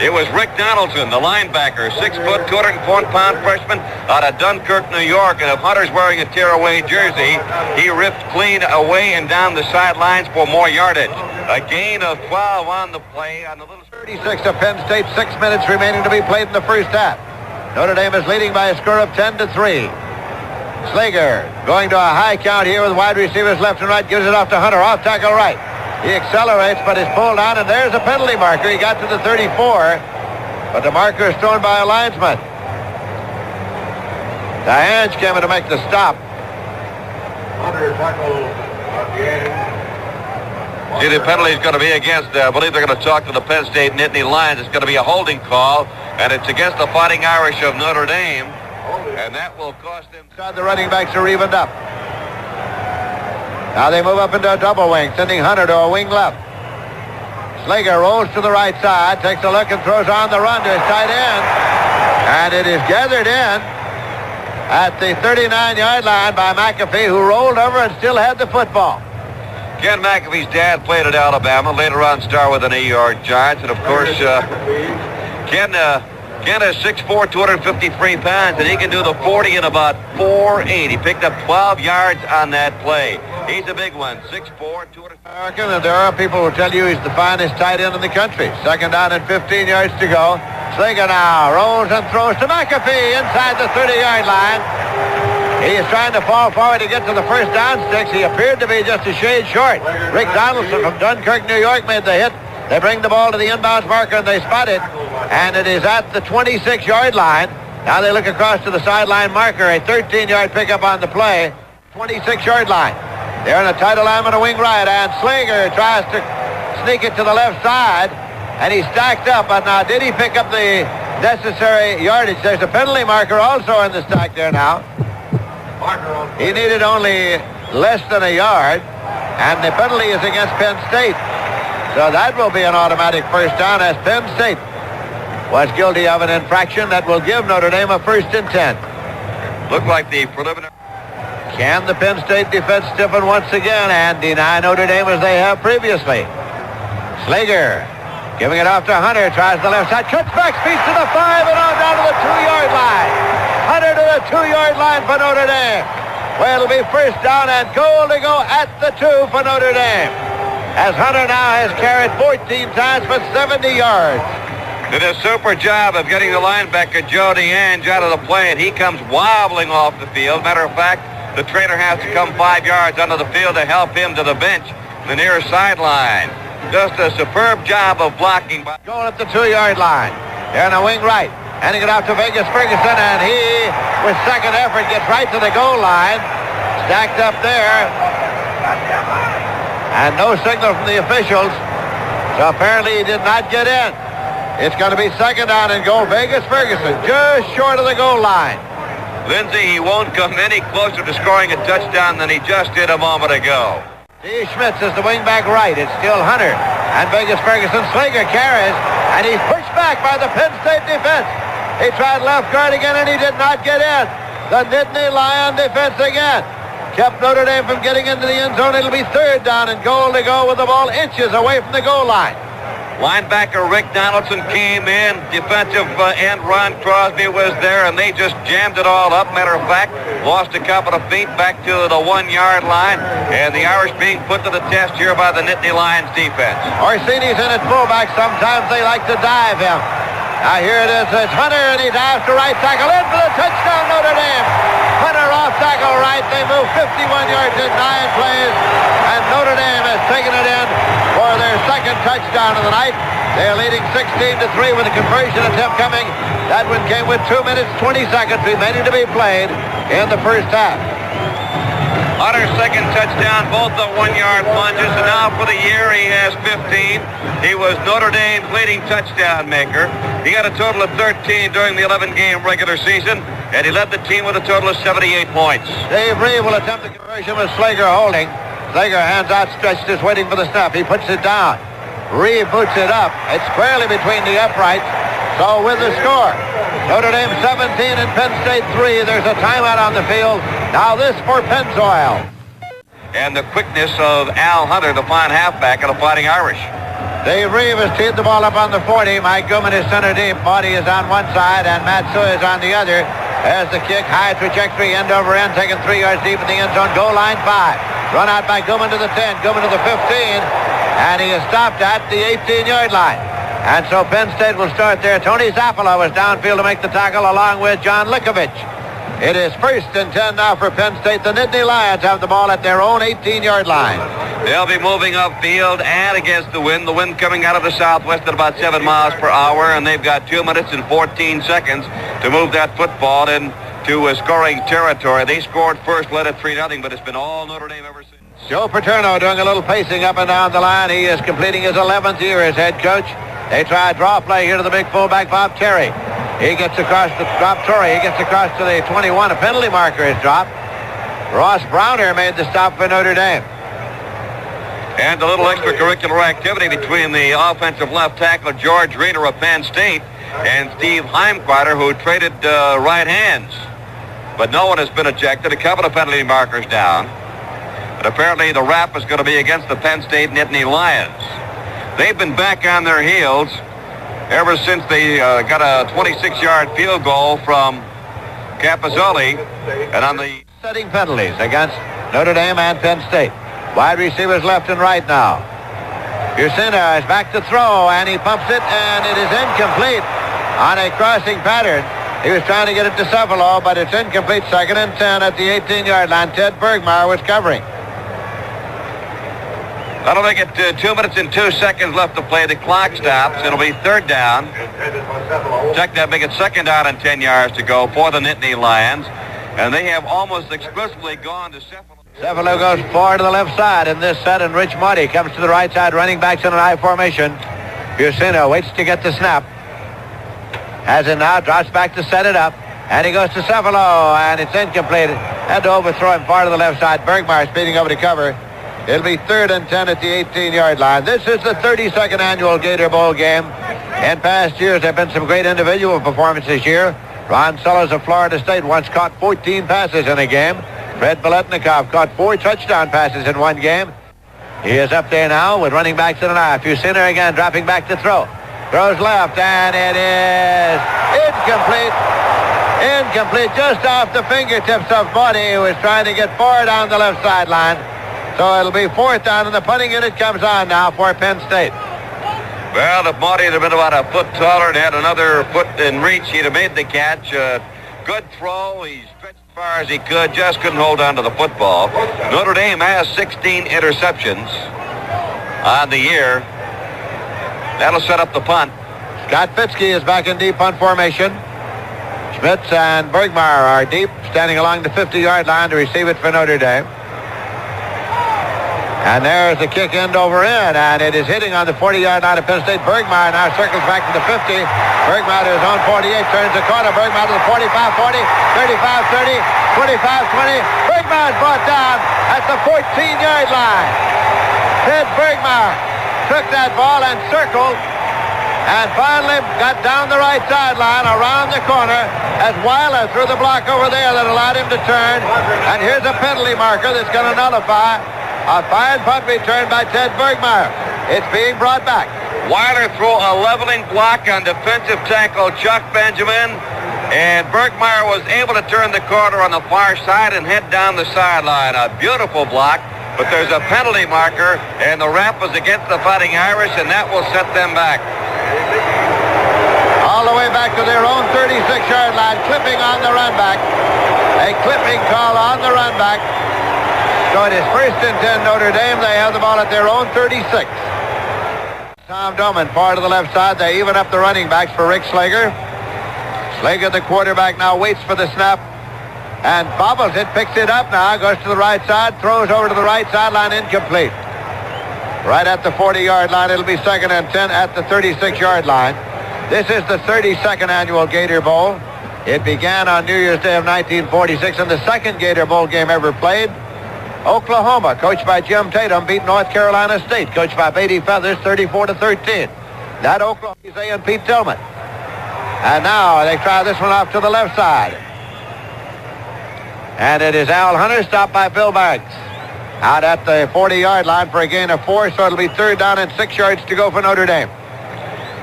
It was Rick Donaldson, the linebacker, 6 foot, 201-pound freshman out of Dunkirk, New York. And if Hunter's wearing a tear-away jersey, he ripped clean away and down the sidelines for more yardage. A gain of 12 on the play on the little 36 of Penn State. 6 minutes remaining to be played in the first half. Notre Dame is leading by a score of 10-3. Slager going to a high count here with wide receivers left and right. Gives it off to Hunter, off tackle right. He accelerates, but is pulled down, and there's a penalty marker. He got to the 34, but the marker is thrown by a linesman. Diange came in to make the stop. See, the penalty is going to be against, I believe they're going to talk to the Penn State Nittany Lions. It's going to be a holding call and it's against the Fighting Irish of Notre Dame, and that will cost them. The running backs are evened up. Now they move up into a double wing, sending Hunter to a wing left. Slager rolls to the right side, takes a look and throws on the run to his tight end. And it is gathered in at the 39-yard line by McAfee, who rolled over and still had the football. Ken McAfee's dad played at Alabama, later on star with the New York Giants. And, of course, Ken is 6'4", 253 pounds, and he can do the 40 in about 4.8. He picked up 12 yards on that play. He's a big one, 6'4", 200. American, and there are people who tell you he's the finest tight end in the country. Second down and 15 yards to go. Slager now rolls and throws to McAfee inside the 30-yard line. He is trying to fall forward to get to the first down sticks. He appeared to be just a shade short. Rick Donaldson from Dunkirk, New York, made the hit. They bring the ball to the inbounds marker, and they spot it. And it is at the 26-yard line. Now they look across to the sideline marker. A 13-yard pickup on the play. 26-yard line. They're in a tight alignment of wing right, and Slager tries to sneak it to the left side, and he stacked up. But now, did he pick up the necessary yardage? There's a penalty marker also in the stack there now. He needed only less than a yard, and the penalty is against Penn State. So that will be an automatic first down, as Penn State was guilty of an infraction that will give Notre Dame a 1st and 10. Looked like the preliminary. Can the Penn State defense stiffen once again and deny Notre Dame as they have previously? Slager giving it off to Hunter, tries the left side, cuts back, speeds to the 5 and on down to the 2-yard line. Hunter to the 2-yard line for Notre Dame. Well, it'll be first down and goal to go at the 2 for Notre Dame, as Hunter now has carried 14 times for 70 yards. Did a super job of getting the linebacker Joe DeAnge out of the play, and he comes wobbling off the field. Matter of fact, the trainer has to come 5 yards onto the field to help him to the bench, the near sideline. Just a superb job of blocking. Going at the 2-yard line. They're in a wing right. Handing it off to Vegas Ferguson, and he, with second effort, gets right to the goal line. Stacked up there. And no signal from the officials. So apparently he did not get in. It's going to be second down and goal. Vegas Ferguson just short of the goal line. Lindsay, he won't come any closer to scoring a touchdown than he just did a moment ago. Steve Schmitz is the wingback right. It's still Hunter. And Vegas Ferguson. Slager carries, and he's pushed back by the Penn State defense. He tried left guard again, and he did not get in. The Nittany Lion defense again kept Notre Dame from getting into the end zone. It'll be third down and goal to go with the ball inches away from the goal line. Linebacker Rick Donaldson came in. Defensive end Ron Crosby was there, and they just jammed it all up. Matter of fact, lost a couple of feet back to the 1-yard line, and the Irish being put to the test here by the Nittany Lions defense. Orsini's in at fullback. Sometimes they like to dive him. Now here it is. It's Hunter, and he dives to right tackle. In for the touchdown, Notre Dame. Hunter off tackle right. They move 51 yards in 9 plays, and Notre Dame has taken it in for their second touchdown of the night. They're leading 16-3 with a conversion attempt coming. That one came with 2 minutes, 20 seconds remaining to be played in the first half. Hunter's second touchdown, both the 1-yard plunges, and now for the year he has 15. He was Notre Dame's leading touchdown maker. He had a total of 13 during the 11-game regular season, and he led the team with a total of 78 points. Dave Reeve will attempt the conversion with Slager holding. Slager, hands outstretched, is waiting for the snap. He puts it down. Reeve boots it up. It's squarely between the uprights. So with the score, Notre Dame 17 and Penn State 3. There's a timeout on the field. Now this for Pennzoil. And the quickness of Al Hunter, the fine halfback of the Fighting Irish. Dave Reeve has teed the ball up on the 40. Mike Gooman is center deep. Marty is on one side, and Matt Sue is on the other. There's the kick. High trajectory, end over end, taken 3 yards deep in the end zone. Goal line 5. Run out by Gooman to the 10. Gooman to the 15. And he is stopped at the 18-yard line. And so Penn State will start there. Tony Zappala was downfield to make the tackle along with John Likovich. It is 1st and 10 now for Penn State. The Nittany Lions have the ball at their own 18-yard line. They'll be moving upfield and against the wind. The wind coming out of the southwest at about 7 miles per hour, and they've got 2 minutes and 14 seconds to move that football into scoring territory. They scored first, led at 3-0, but it's been all Notre Dame ever since. Joe Paterno doing a little pacing up and down the line. He is completing his 11th year as head coach. They try a draw play here to the big fullback, Bob Terry. He gets across the drop. Torrey. He gets across to the 21. A penalty marker is dropped. Ross Browner made the stop for Notre Dame. And a little extracurricular activity between the offensive left tackle George Rayner of Penn State and Steve Heimquarter, who traded right hands. But no one has been ejected. A couple of penalty markers down. But apparently the rap is going to be against the Penn State Nittany Lions. They've been back on their heels ever since they got a 26-yard field goal from Capozzoli. And on the setting penalties against Notre Dame and Penn State. Wide receivers left and right now. Ursina is back to throw, and he pumps it, and it is incomplete on a crossing pattern. He was trying to get it to Cephalo, but it's incomplete. 2nd and 10 at the 18-yard line. Ted Bergmeyer was covering. That'll make it 2 minutes and 2 seconds left to play. The clock stops. It'll be 3rd down. Check that, make it 2nd down and 10 yards to go for the Nittany Lions. And they have almost exclusively gone to Cephalo. Cephalo goes forward to the left side in this set, and Rich Marty comes to the right side, running backs in an I formation. Ursina waits to get the snap. Has it now, drops back to set it up, and he goes to Cephalo, and it's incomplete. Had to overthrow him far to the left side. Bergmeyer speeding over to cover. It'll be 3rd and 10 at the 18-yard line. This is the 32nd annual Gator Bowl game. In past years, there have been some great individual performances here. Ron Sellers of Florida State once caught 14 passes in a game. Fred Biletnikoff caught 4 touchdown passes in one game. He is up there now with running backs in an eye. Ursina again dropping back to throw. Throws left, and it is incomplete. Incomplete, just off the fingertips of Marty, who was trying to get forward on the left sideline. So it'll be 4th down, and the punting unit comes on now for Penn State. Well, if Marty had been about a foot taller and had another foot in reach, he'd have made the catch. Good throw. He stretched as far as he could, just couldn't hold on to the football. Notre Dame has 16 interceptions on the year. That'll set up the punt. Scott Fitzke is back in deep punt formation. Schmitz and Bergmeyer are deep, standing along the 50-yard line to receive it for Notre Dame. And there's the kick end over end, and it is hitting on the 40-yard line of Penn State. Bergmeyer now circles back to the 50. Bergmeyer to his own 48, turns the corner. Bergmeyer to the 45, 40, 35, 30, 25, 20. Bergmeyer's brought down at the 14-yard line. Ted Bergmeyer took that ball and circled, and finally got down the right sideline, around the corner, as Weiler threw the block over there that allowed him to turn. And here's a penalty marker that's going to nullify a fine punt return by Ted Bergmeyer. It's being brought back. Weiler threw a leveling block on defensive tackle Chuck Benjamin, and Bergmeyer was able to turn the corner on the far side and head down the sideline. A beautiful block, but there's a penalty marker, and the rap was against the Fighting Irish, and that will set them back. All the way back to their own 36-yard line, clipping on the run back. A clipping call on the run back. So it is 1st and 10 Notre Dame. They have the ball at their own 36. Tom Doman far to the left side. They even up the running backs for Rick Slager. Slager, the quarterback, now waits for the snap and bobbles it, picks it up now, goes to the right side, throws over to the right sideline, incomplete. Right at the 40-yard line. It'll be 2nd and 10 at the 36-yard line. This is the 32nd annual Gator Bowl. It began on New Year's Day of 1946, and the second Gator Bowl game ever played. Oklahoma, coached by Jim Tatum, beat North Carolina State, coached by Beatty Feathers, 34-13. That Oklahoma is and Pete Tillman. And now they try this one off to the left side. And it is Al Hunter, stopped by Bill Banks. Out at the 40-yard line for a gain of 4, so it'll be 3rd down and 6 yards to go for Notre Dame.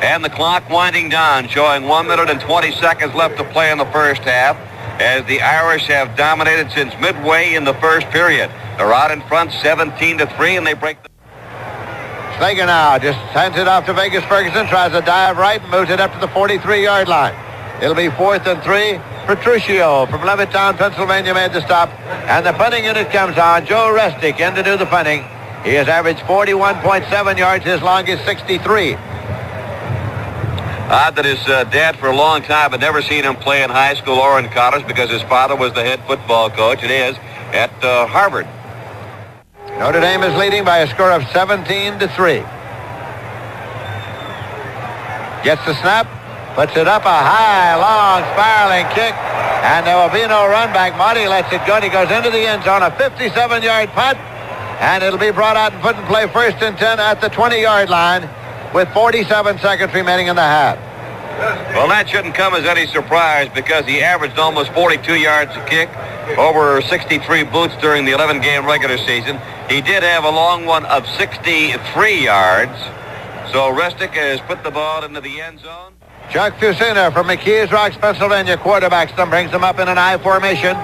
And the clock winding down, showing 1 minute and 20 seconds left to play in the first half, as the Irish have dominated since midway in the first period. They're out in front 17-3, and they break the... Slager now just hands it off to Vegas Ferguson, tries to dive right and moves it up to the 43-yard line. It'll be 4th and 3. Petruccio from Levittown, Pennsylvania made the stop, and the punting unit comes on. Joe Resnick in to do the punting. He has averaged 41.7 yards. His longest 63. Odd that his dad for a long time had never seen him play in high school or in college, because his father was the head football coach. It is at Harvard. Notre Dame is leading by a score of 17-3. Gets the snap, puts it up, a high, long, spiraling kick, and there will be no run back. Marty lets it go, and he goes into the end zone, a 57-yard punt, and it'll be brought out and put in play 1st and 10 at the 20-yard line with 47 seconds remaining in the half. Well, that shouldn't come as any surprise because he averaged almost 42 yards a kick, over 63 boots during the 11-game regular season. He did have a long one of 63 yards. So Restic has put the ball into the end zone. Chuck Fusina from McKees Rocks, Pennsylvania, quarterbacks them, brings them up in an I formation.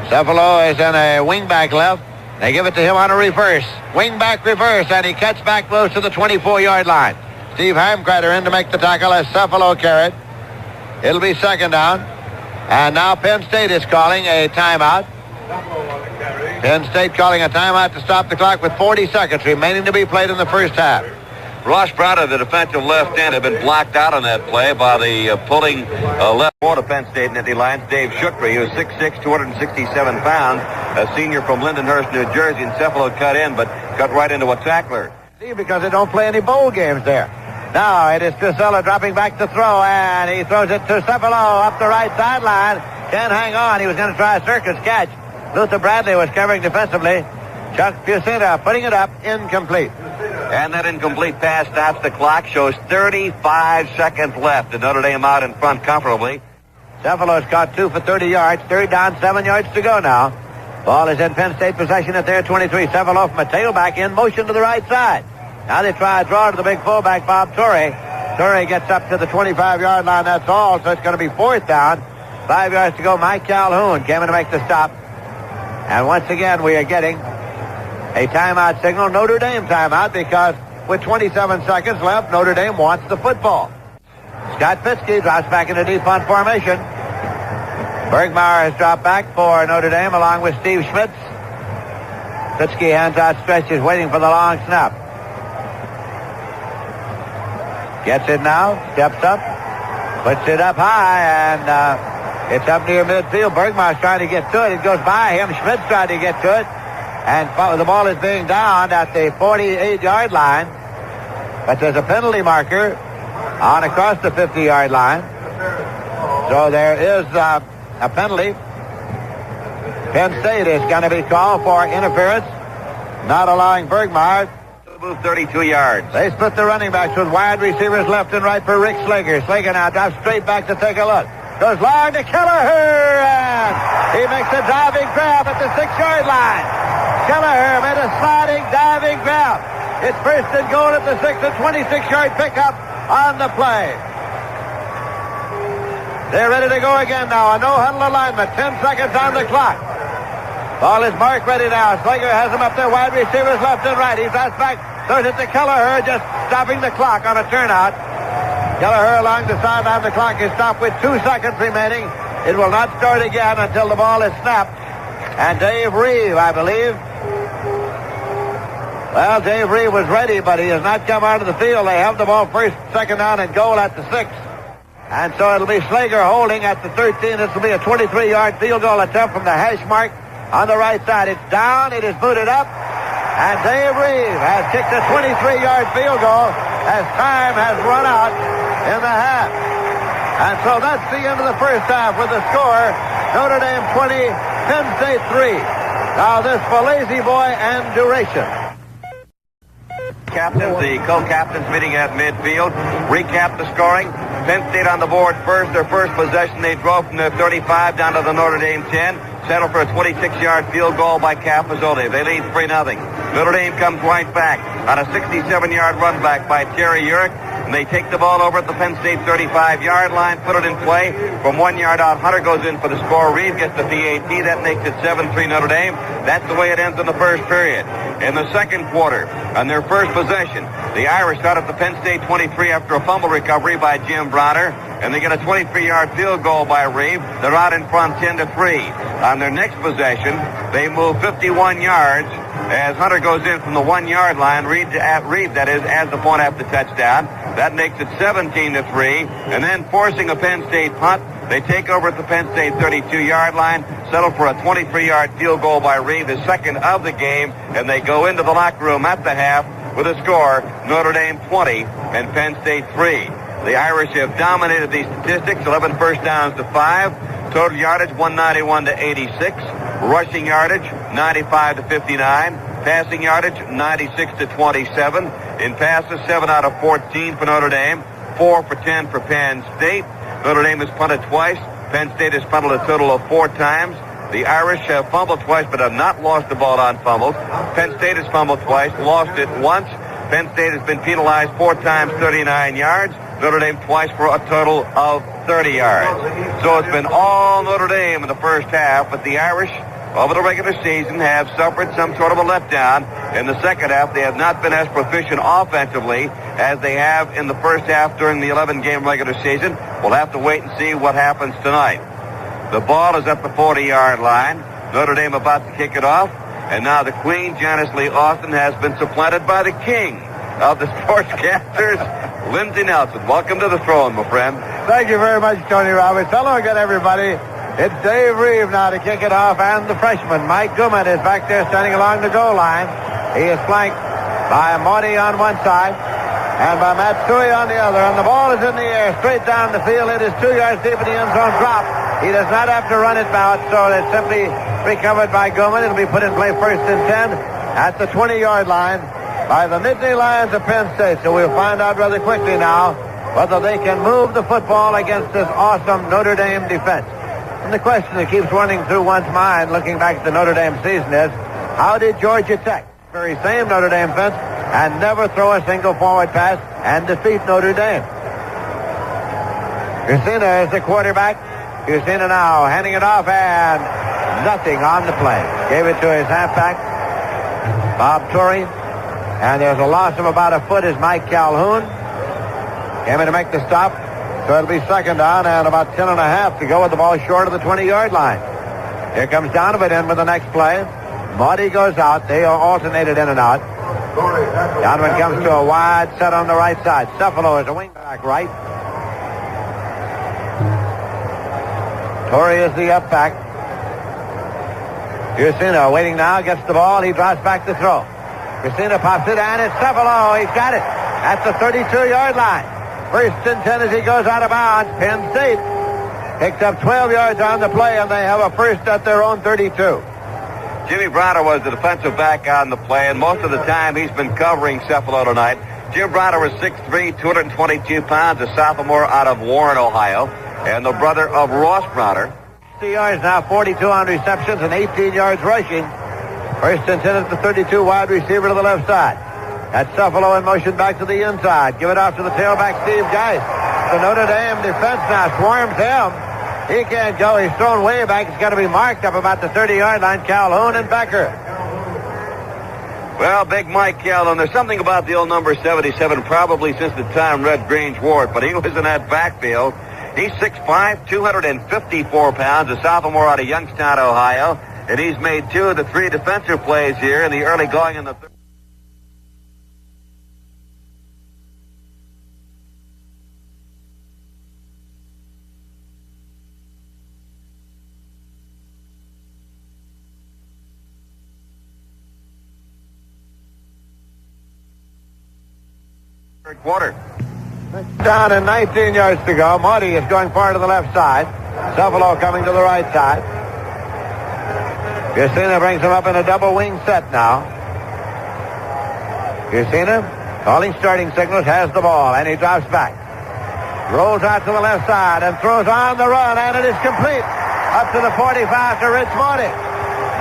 Cephalo is in a wingback left. They give it to him on a reverse. Wingback reverse, and he cuts back close to the 24-yard line. Steve Heimkreiter in to make the tackle as Cephalo carried. It'll be 2nd down. And now Penn State is calling a timeout. Penn State calling a timeout to stop the clock with 40 seconds remaining to be played in the first half. Ross Browder, the defensive left end, had been blocked out on that play by the pulling left forward of Penn State Nittany Lions, Dave Shukri, who was 6'6", 267 pounds, a senior from Lindenhurst, New Jersey, and Cephalo cut in, but cut right into a tackler. See, because they don't play any bowl games there. Now it is Casella dropping back to throw, and he throws it to Cephalo up the right sideline. Can't hang on. He was going to try a circus catch. Luther Bradley was covering defensively. Chuck Fusina putting it up, incomplete. And that incomplete pass stops the clock, shows 35 seconds left, and Notre Dame out in front comfortably. Cephalo's caught 2 for 30 yards. 3rd down, 7 yards to go now. Ball is in Penn State possession at their 23. Cephalo from a tailback in motion to the right side. Now they try a draw to the big fullback, Bob Torrey. Torrey gets up to the 25-yard line. That's all, so it's going to be 4th down. 5 yards to go. Mike Calhoun came in to make the stop. And once again, we are getting a timeout signal, Notre Dame timeout, because with 27 seconds left, Notre Dame wants the football. Scott Fitzke drops back into deep punt formation. Bergmeier has dropped back for Notre Dame along with Steve Schmitz. Fitzke hands out stretches, waiting for the long snap. Gets it now, steps up, puts it up high, and it's up near midfield. Bergmeier's trying to get to it. It goes by him. Schmitz tried to get to it. And the ball is being downed at the 48-yard line. But there's a penalty marker on across the 50-yard line. So there is a penalty. Penn State is going to be called for interference, not allowing Bergmeier to move 32 yards. They split the running backs with wide receivers left and right for Rick Slager. Slager now drops straight back to take a look. Goes long to Kelleher, and he makes a diving grab at the 6-yard line. Kelleher made a sliding diving grab. It's 1st and goal at the 6, a 26-yard pickup on the play. They're ready to go again now. A no-huddle alignment. 10 seconds on the clock. Ball is marked ready now. Slager has him up there. Wide receivers left and right. He drops back. Throws it to Kelleher, just stopping the clock on a turnout. Kelleher along the sideline. The clock is stopped with 2 seconds remaining. It will not start again until the ball is snapped. And Dave Reeve, I believe. Well, Dave Reeve was ready, but he has not come out of the field. They have the ball 1st, 2nd down, and goal at the 6. And so it'll be Slager holding at the 13. This will be a 23-yard field goal attempt from the hash mark on the right side. It's down. It is booted up. And Dave Reeve has kicked a 23-yard field goal as time has run out in the half. And so that's the end of the first half with the score, Notre Dame 20, Penn State 3. Now this for Lazy Boy and duration. Captains, the co-captains meeting at midfield. Recap the scoring. Penn State on the board first. Their first possession, they drove from their 35 down to the Notre Dame 10. Settled for a 26-yard field goal by Capizzotti. They lead 3-0. Notre Dame comes right back on a 67-yard run back by Terry Urick. And they take the ball over at the Penn State 35-yard line, put it in play. From 1 yard out, Hunter goes in for the score. Reeve gets the PAT. That makes it 7-3 Notre Dame. That's the way it ends in the first period. In the second quarter, on their first possession, the Irish start at the Penn State 23 after a fumble recovery by Jim Browder. And they get a 23-yard field goal by Reeve. They're out in front 10-3. On their next possession, they move 51 yards as Hunter goes in from the 1 yard line. Reeve, that is, as the point after touchdown. That makes it 17-3. And then forcing a Penn State punt, they take over at the Penn State 32-yard line, settle for a 23-yard field goal by Reeve, the second of the game, and they go into the locker room at the half with a score, Notre Dame 20 and Penn State 3. The Irish have dominated these statistics, 11 first downs to 5. Total yardage, 191 to 86. Rushing yardage, 95 to 59. Passing yardage, 96 to 27. In passes, 7 out of 14 for Notre Dame. 4 for 10 for Penn State. Notre Dame has punted twice. Penn State has punted a total of 4 times. The Irish have fumbled twice but have not lost the ball on fumbles. Penn State has fumbled twice, lost it once. Penn State has been penalized 4 times, 39 yards. Notre Dame twice for a total of 30 yards. So it's been all Notre Dame in the first half, but the Irish, over the regular season, have suffered some sort of a letdown. In the second half, they have not been as proficient offensively as they have in the first half during the 11-game regular season. We'll have to wait and see what happens tonight. The ball is at the 40-yard line. Notre Dame about to kick it off. And now the Queen, Janice Lee Austin, has been supplanted by the king of the sportscasters, Lindsey Nelson. Welcome to the throne, my friend. Thank you very much, Tony Roberts. Hello again, everybody. It's Dave Reeve now to kick it off, and the freshman, Mike Guman, is back there standing along the goal line. He is flanked by Marty on one side and by Matsui on the other, and the ball is in the air, straight down the field. It is 2 yards deep in the end zone drop. He does not have to run it out, so it's simply recovered by Guman. It'll be put in play first and 10 at the 20-yard line by the Nittany Lions of Penn State. So we'll find out rather quickly now whether they can move the football against this awesome Notre Dame defense. And the question that keeps running through one's mind looking back at the Notre Dame season is, how did Georgia Tech, very same Notre Dame defense, and never throw a single forward pass and defeat Notre Dame? Christina is the quarterback. Christina now handing it off, and nothing on the play. Gave it to his halfback, Bob Torrey. And there's a loss of about a foot as Mike Calhoun came in to make the stop. So it'll be second down and about 10 and a half to go with the ball short of the 20-yard line. Here comes Donovan in with the next play. Marty goes out. They are alternated in and out. Donovan comes to a wide set on the right side. Cephalo is a wingback right. Torrey is the up back. Ursino waiting now, gets the ball. He drops back to throw. Christina pops it, and it's Cephalo. He's got it at the 32-yard line. First and 10 as he goes out of bounds. Penn State picks up 12 yards on the play, and they have a first at their own 32. Jimmy Browder was the defensive back on the play, and most of the time he's been covering Cephalo tonight. Jim Browder was 6'3", 222 pounds, a sophomore out of Warren, Ohio, and the brother of Ross Browder. 60 yards now, 42 on receptions, and 18 yards rushing. First and 10 at the 32, wide receiver to the left side. That's Cephalo in motion back to the inside. Give it off to the tailback, Steve Geist. The Notre Dame defense now swarms him. He can't go. He's thrown way back. It's got to be marked up about the 30-yard line. Calhoun and Becker. Well, Big Mike Calhoun, there's something about the old number 77, probably since the time Red Grange wore it, but he was in that backfield. He's 6'5", 254 pounds, a sophomore out of Youngstown, Ohio. And he's made 2 of the 3 defensive plays here in the early going in the third quarter. Down and 19 yards to go. Marty is going far to the left side. Cephalo coming to the right side. Christina brings him up in a double wing set now. Christina, calling starting signals, has the ball, and he drops back. Rolls out to the left side and throws on the run, and it is complete. Up to the 45 to Rich Marty.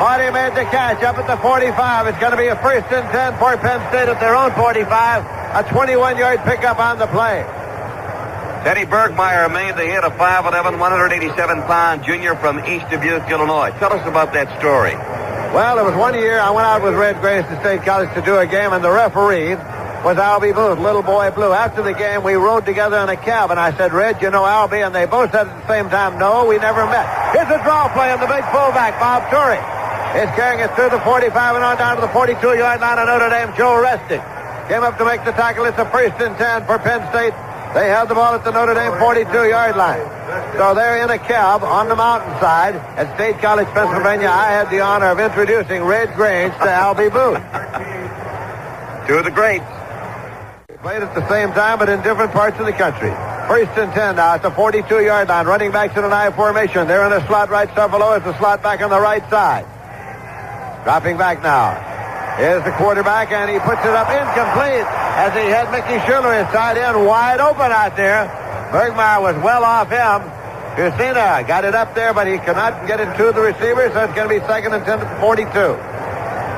Marty made the catch up at the 45. It's going to be a first and 10 for Penn State at their own 45. A 21-yard pickup on the play. Teddy Bergmeyer made the hit, a 5'11", 187-pound junior from East Dubuque, Illinois. Tell us about that story. Well, there was one year I went out with Red Grace to State College to do a game, and the referee was Albie Booth, Little Boy Blue. After the game, we rode together in a cab, and I said, Red, you know Albie? And they both said at the same time, no, we never met. Here's a draw play on the big fullback, Bob Torrey. Is carrying it through the 45 and on down to the 42-yard line of Notre Dame. Joe Restig came up to make the tackle. It's a first and 10 for Penn State. They held the ball at the Notre Dame 42-yard line. So they're in a cab on the mountainside at State College, Pennsylvania. I had the honor of introducing Red Grange to Albie Booth. to the greats. Played at the same time, but in different parts of the country. 1st and 10 now at the 42-yard line. Running backs in an I formation. They're in a slot right. Buffalo is the slot back on the right side. Dropping back now. Here's the quarterback, and he puts it up incomplete as he had Mickey Schuler, his tight end, wide open out there. Bergmeyer was well off him. Kusina got it up there, but he could not get it to the receiver, so it's going to be 2nd and 10 at the 42.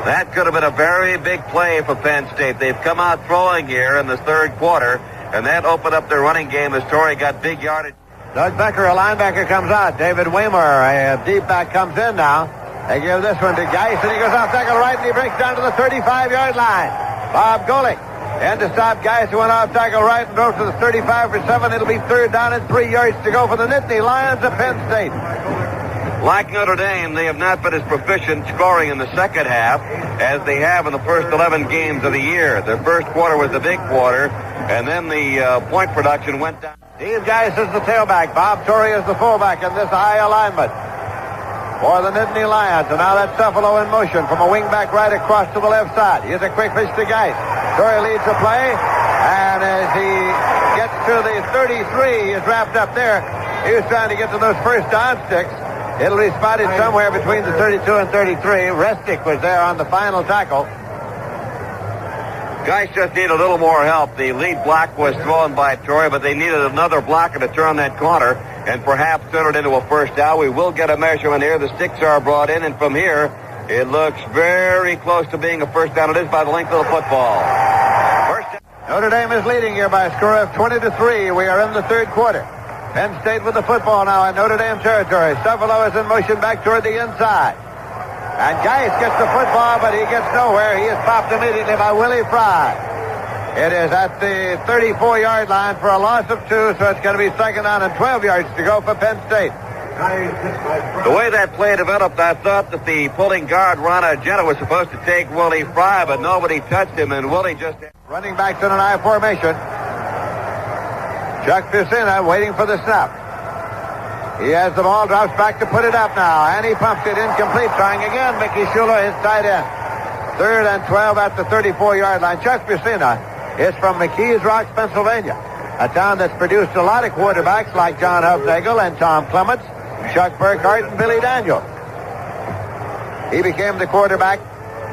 That could have been a very big play for Penn State. They've come out throwing here in the third quarter, and that opened up their running game as Torrey got big yardage. Doug Becker, a linebacker, comes out. David Waymer, a deep back, comes in now. They give this one to Geis, and he goes off tackle right, and he breaks down to the 35-yard line. Bob Golick, and to stop Geis, who went off tackle right and drove to the 35 for 7. It'll be 3rd down and 3 yards to go for the Nittany Lions of Penn State. Like Notre Dame, they have not been as proficient scoring in the second half as they have in the first 11 games of the year. Their first quarter was the big quarter, and then the point production went down. Steve Geis is the tailback. Bob Torrey is the fullback in this high alignment for the Nittany Lions. And now that's Buffalo in motion from a wingback right across to the left side. Here's a quick pitch to Geis. Torrey leads the play, and as he gets to the 33, he is wrapped up there. He was trying to get to those first down sticks. It'll be spotted somewhere between the 32 and 33. Restick was there on the final tackle. Guys just need a little more help. The lead block was thrown by Torrey, but they needed another blocker to turn that corner and perhaps turn it into a first down. We will get a measurement here. The sticks are brought in, and from here, it looks very close to being a first down. It is by the length of the football. First down. Notre Dame is leading here by a score of 20-3. We are in the third quarter. Penn State with the football now in Notre Dame territory. Buffalo is in motion back toward the inside. And Geis gets the football, but he gets nowhere. He is popped immediately by Willie Fry. It is at the 34-yard line for a loss of 2, so it's going to be 2nd down and 12 yards to go for Penn State. The way that play developed, I thought that the pulling guard, Ron Argento, was supposed to take Willie Fry, but nobody touched him, and Willie just... Running backs in an I formation. Chuck Kusina waiting for the snap. He has the ball, drops back to put it up now, and he pumps it incomplete, trying again. Mickey Schuler, his tight end. 3rd and 12 at the 34-yard line. Chuck Kusina is from McKees Rocks, Pennsylvania, a town that's produced a lot of quarterbacks like John Hufnagel and Tom Clements, Chuck Burkhardt, and Billy Daniel. He became the quarterback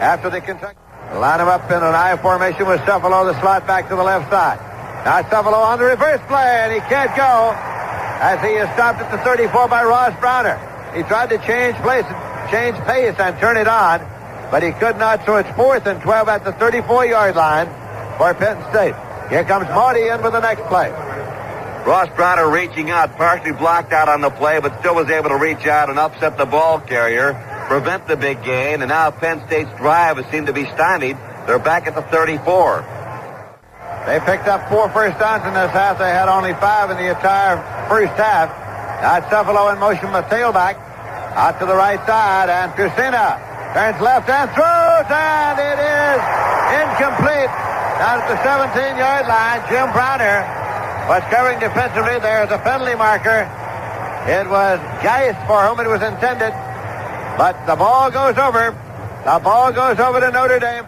after the Kentucky. Line him up in an I formation with Buffalo, the slot back to the left side. Now Buffalo on the reverse play, and he can't go as he is stopped at the 34 by Ross Browner. He tried to change pace and turn it on, but he could not, so it's 4th and 12 at the 34-yard line for Penn State. Here comes Marty in with the next play. Ross Browner reaching out, partially blocked out on the play, but still was able to reach out and upset the ball carrier, prevent the big gain, and now Penn State's drive has seemed to be stymied. They're back at the 34. They picked up 4 first downs in this half. They had only 5 in the entire first half. Now it's Buffalo in motion with tailback. Out to the right side, and Kusina turns left and throws, and it is incomplete. Down at the 17-yard line, Jim Browner was covering defensively. There's a penalty marker. It was Geis for whom it was intended, but the ball goes over. The ball goes over to Notre Dame.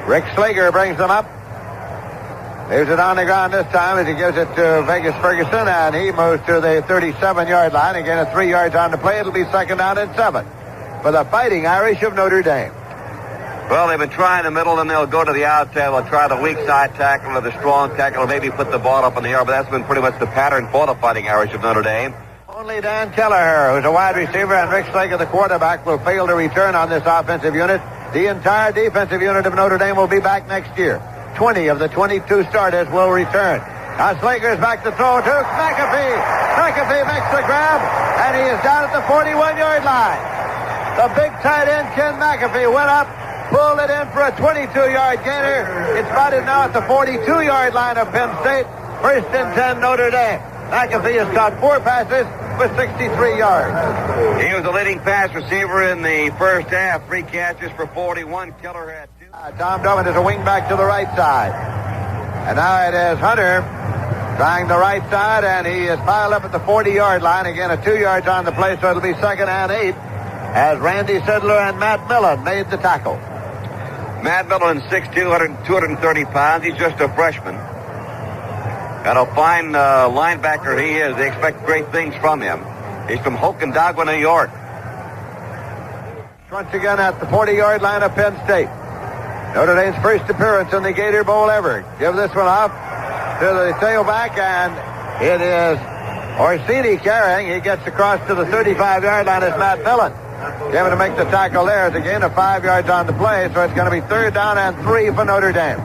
Rick Slager brings them up. Leaves it on the ground this time as he gives it to Vegas Ferguson, and he moves to the 37-yard line. Again, 3 yards on the play. It'll be 2nd down and 7 for the Fighting Irish of Notre Dame. Well, they've been trying the middle, and they'll go to the outside. They'll try the weak side tackle or the strong tackle, or maybe put the ball up in the air, but that's been pretty much the pattern for the Fighting Irish of Notre Dame. Only Dan Kelleher, who's a wide receiver, and Rick Slager, the quarterback, will fail to return on this offensive unit. The entire defensive unit of Notre Dame will be back next year. 20 of the 22 starters will return. Now Slager's back to throw to McAfee. McAfee makes the grab, and he is down at the 41-yard line. The big tight end, Ken McAfee, went up, pulled it in for a 22-yard gainer. It's spotted now at the 42-yard line of Penn State. 1st and 10, Notre Dame. McAfee has caught 4 passes for 63 yards. He was the leading pass receiver in the first half. 3 catches for 41. Keller had 2. Tom Doman is a wingback to the right side. And now it is Hunter trying the right side, and he is piled up at the 40-yard line. Again, 2 yards on the play, so it'll be 2nd and 8 as Randy Sidler and Matt Millen made the tackle. Matt Millen, 6'2", 230 pounds. He's just a freshman. And a fine linebacker he is. They expect great things from him. He's from Hokindagua, New York. Once again at the 40-yard line of Penn State. Notre Dame's first appearance in the Gator Bowl ever. Give this one off to the tailback, and it is Orsini carrying. He gets across to the 35-yard line as Matt Millen. Able to make the tackle there. It's a gain of 5 yards on the play, so it's going to be 3rd down and 3 for Notre Dame.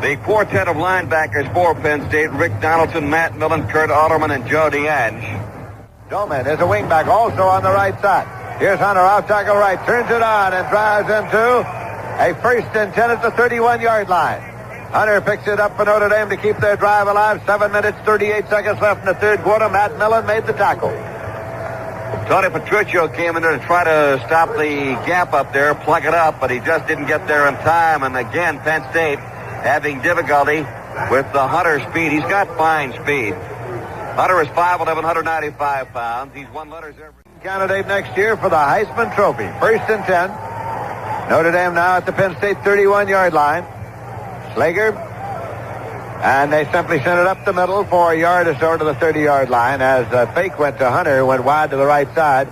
The quartet of linebackers for Penn State: Rick Donaldson, Matt Millen, Kurt Alderman, and Joe DeAnge. Doman is a wingback also on the right side. Here's Hunter off tackle right, turns it on and drives into a 1st and 10 at the 31-yard line. Hunter picks it up for Notre Dame to keep their drive alive. 7 minutes, 38 seconds left in the 3rd quarter. Matt Millen made the tackle. Tony Patricio came in there to try to stop the gap up there, plug it up, but he just didn't get there in time. And again, Penn State having difficulty with the Hunter speed. He's got fine speed. Hunter is 5'11", 195 pounds. He's won letters every candidate next year for the Heisman Trophy. 1st and 10. Notre Dame now at the Penn State 31-yard line. Slager. And they simply sent it up the middle for a yard or so to the 30-yard line as the fake went to Hunter, went wide to the right side.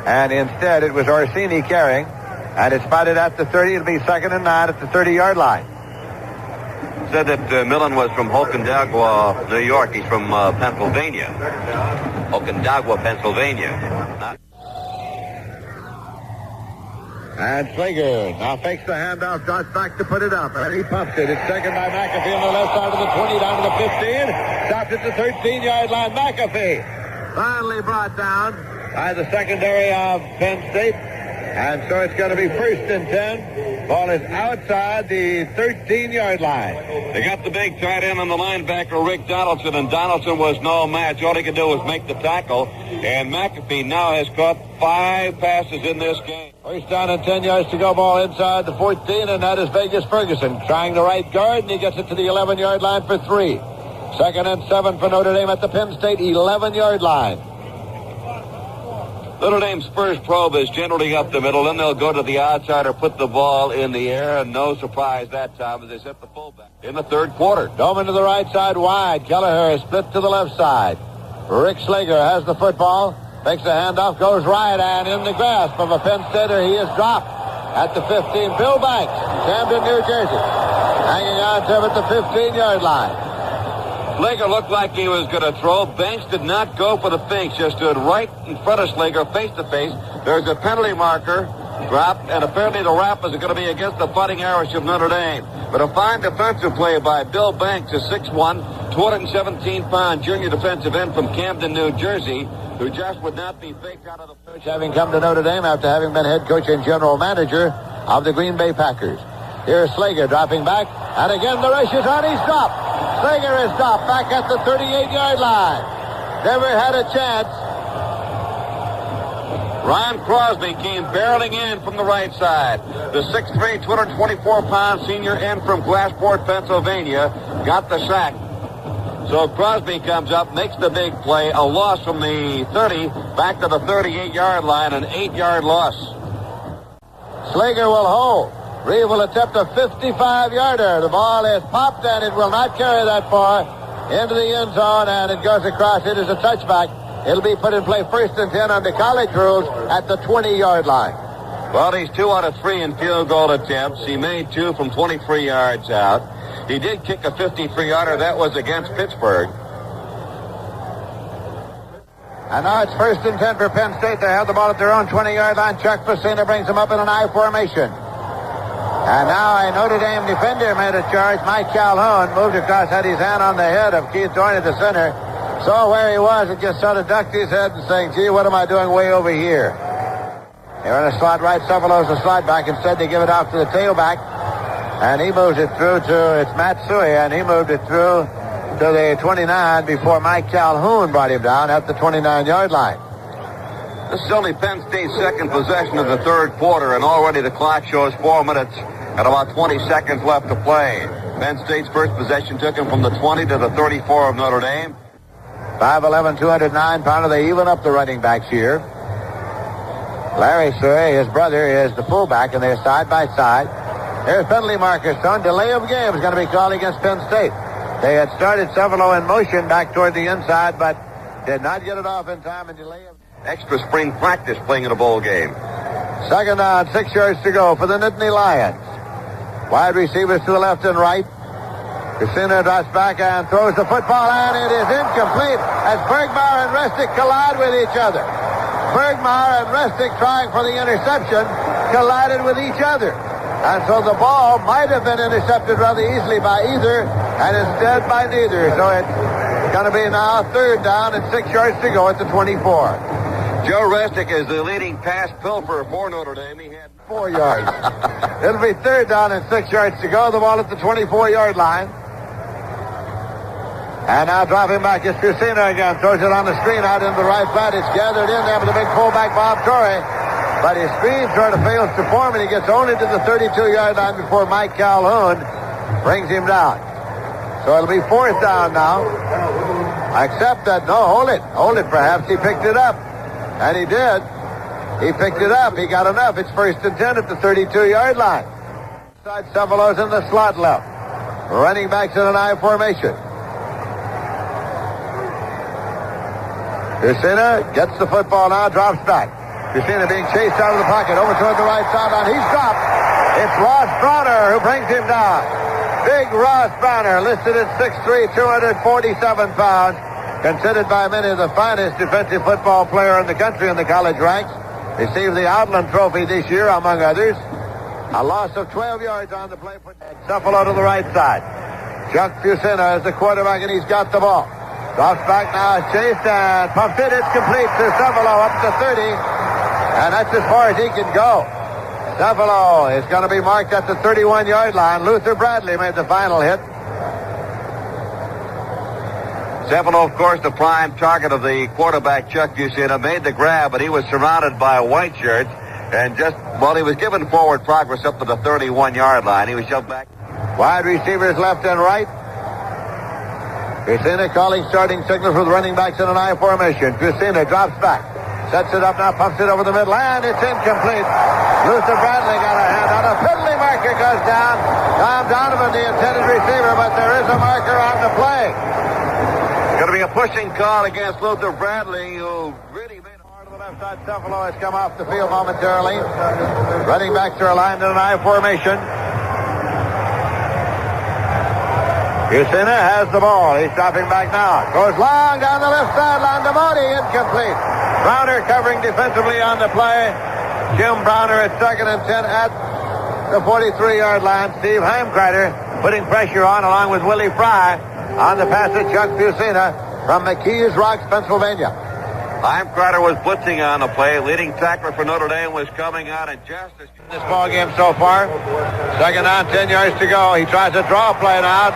And instead it was Orsini carrying. And it's spotted at the 30. It'll be 2nd and 9 at the 30-yard line. Said that Millen was from Hokindagua, New York. He's from Pennsylvania. Hokindagua, Pennsylvania. And Slager now fakes the handoff, darts back to put it up, and he pumps it. It's taken by McAfee on the left side of the 20, down to the 15. Stopped at the 13-yard line. McAfee finally brought down by the secondary of Penn State. And so it's going to be 1st and 10. Ball is outside the 13-yard line. They got the big tight end on the linebacker, Rick Donaldson, and Donaldson was no match. All he could do was make the tackle. And McAfee now has caught 5 passes in this game. 1st down and 10 yards to go. Ball inside the 14, and that is Vegas Ferguson trying the right guard, and he gets it to the 11-yard line for 3. 2nd and 7 for Notre Dame at the Penn State 11-yard line. Notre Dame's first probe is generally up the middle. Then they'll go to the outside or put the ball in the air. And no surprise that time as they set the fullback in the 3rd quarter. Doman to the right side wide. Kelleher is split to the left side. Rick Slager has the football. Takes the handoff, goes right, and in the grasp of a Penn Stater, he is dropped at the 15. Bill Banks, Camden, New Jersey, hanging on to him at the 15-yard line. Slager looked like he was going to throw. Banks did not go for the fake. Just stood right in front of Slager, face to face. There's a penalty marker dropped, and apparently the rap is going to be against the Fighting Irish of Notre Dame. But a fine defensive play by Bill Banks, a 6'1", 217-pound junior defensive end from Camden, New Jersey, who just would not be faked out of the coach, having come to Notre Dame after having been head coach and general manager of the Green Bay Packers. Here's Slager dropping back, and again the rush is on. He's dropped. Slager is dropped back at the 38-yard line. Never had a chance. Ron Crosby came barreling in from the right side. The 6'3", 224-pound senior end from Glassport, Pennsylvania, got the sack. So Crosby comes up, makes the big play, a loss from the 30 back to the 38-yard line, an 8-yard loss. Slager will hold. Reeve will attempt a 55-yarder. The ball is popped, and it will not carry that far into the end zone, and it goes across. It is a touchback. It'll be put in play 1st and 10 under college rules at the 20-yard line. Well, he's 2 out of 3 in field goal attempts. He made 2 from 23 yards out. He did kick a 53-yarder. That was against Pittsburgh. And now it's 1st and 10 for Penn State. They have the ball at their own 20-yard line. Chuck Facina brings them up in an I formation. And now a Notre Dame defender made a charge. Mike Calhoun moved across, had his hand on the head of Keith Thorne at the center. Saw where he was and just sort of ducked his head and saying, gee, what am I doing way over here? They're in a slot right. Cefalos the slot back. Instead, they give it off to the tailback. And he moves it through to, it's Matt Suey, and he moved it through to the 29 before Mike Calhoun brought him down at the 29-yard line. This is only Penn State's second possession of the 3rd quarter, and already the clock shows 4 minutes and about 20 seconds left to play. Penn State's first possession took him from the 20 to the 34 of Notre Dame. 5'11", 209-pounder. They even up the running backs here. Larry Surrey, his brother, is the fullback, and they're side by side. There's penalty marker, son. Delay of game is going to be called against Penn State. They had started Cevallo in motion back toward the inside, but did not get it off in time and delay of... Extra spring practice playing in a bowl game. Second down, 6 yards to go for the Nittany Lions. Wide receivers to the left and right. Kucina drops back and throws the football, and it is incomplete as Bergmeier and Restic collide with each other. Bergmeier and Restic, trying for the interception, collided with each other. And so the ball might have been intercepted rather easily by either, and instead by neither. So it's going to be now third down and 6 yards to go at the 24. Joe Restic is the leading pass pilfer for Notre Dame. He had 4 yards. It'll be third down and 6 yards to go. The ball at the 24-yard line. And now dropping back is Kucina again. Throws it on the screen out into the right side. It's gathered in there with the big fullback, Bob Torrey. But his speed sort of fails to form, and he gets only to the 32-yard line before Mike Calhoun brings him down. So it'll be fourth down now. Except that, no, hold it perhaps. He picked it up. And he did. He picked it up. He got enough. It's first and 10 at the 32-yard line. Side Cevallo's in the slot left. Running backs in an I formation. Kucina gets the football now, drops back. Kucina being chased out of the pocket, over toward the right sideline. He's dropped. It's Ross Browner who brings him down. Big Ross Browner, listed at 6'3", 247 pounds. Considered by many the finest defensive football player in the country in the college ranks. Received the Outland Trophy this year, among others. A loss of 12 yards on the play for Cevallo to the right side. Chuck Kucina is the quarterback, and he's got the ball. Drops back now, is chased and pumps it. It's complete to Cevallo up to 30. And that's as far as he can go. Cevallo is going to be marked at the 31-yard line. Luther Bradley made the final hit. Cevallo, of course, the prime target of the quarterback, Chuck Kucina, made the grab, but he was surrounded by white shirts. And he was given forward progress up to the 31-yard line. He was shoved back. Wide receivers left and right. Kucina calling starting signal for the running backs in an I formation. Kucina drops back. Sets it up now, pumps it over the middle, and it's incomplete. Luther Bradley got a hand on a penalty marker, goes down. Tom Donovan, the intended receiver, but there is a marker on the play. Going to be a pushing call against Luther Bradley, who really made it hard to the left side. Cevallo has come off the field momentarily. Running backs are aligned in an I formation. Kucina has the ball. He's dropping back now. Goes long down the left sideline to Modi. Incomplete. Browner covering defensively on the play. Jim Browner at 2nd and 10 at the 43-yard line. Steve Heimkreiter putting pressure on along with Willie Fry on the pass to Chuck Kucina from McKees Rocks, Pennsylvania. Heimkreiter was blitzing on the play. Leading tackler for Notre Dame was coming out and just as this ball game so far. Second down, 10 yards to go. He tries a draw play now.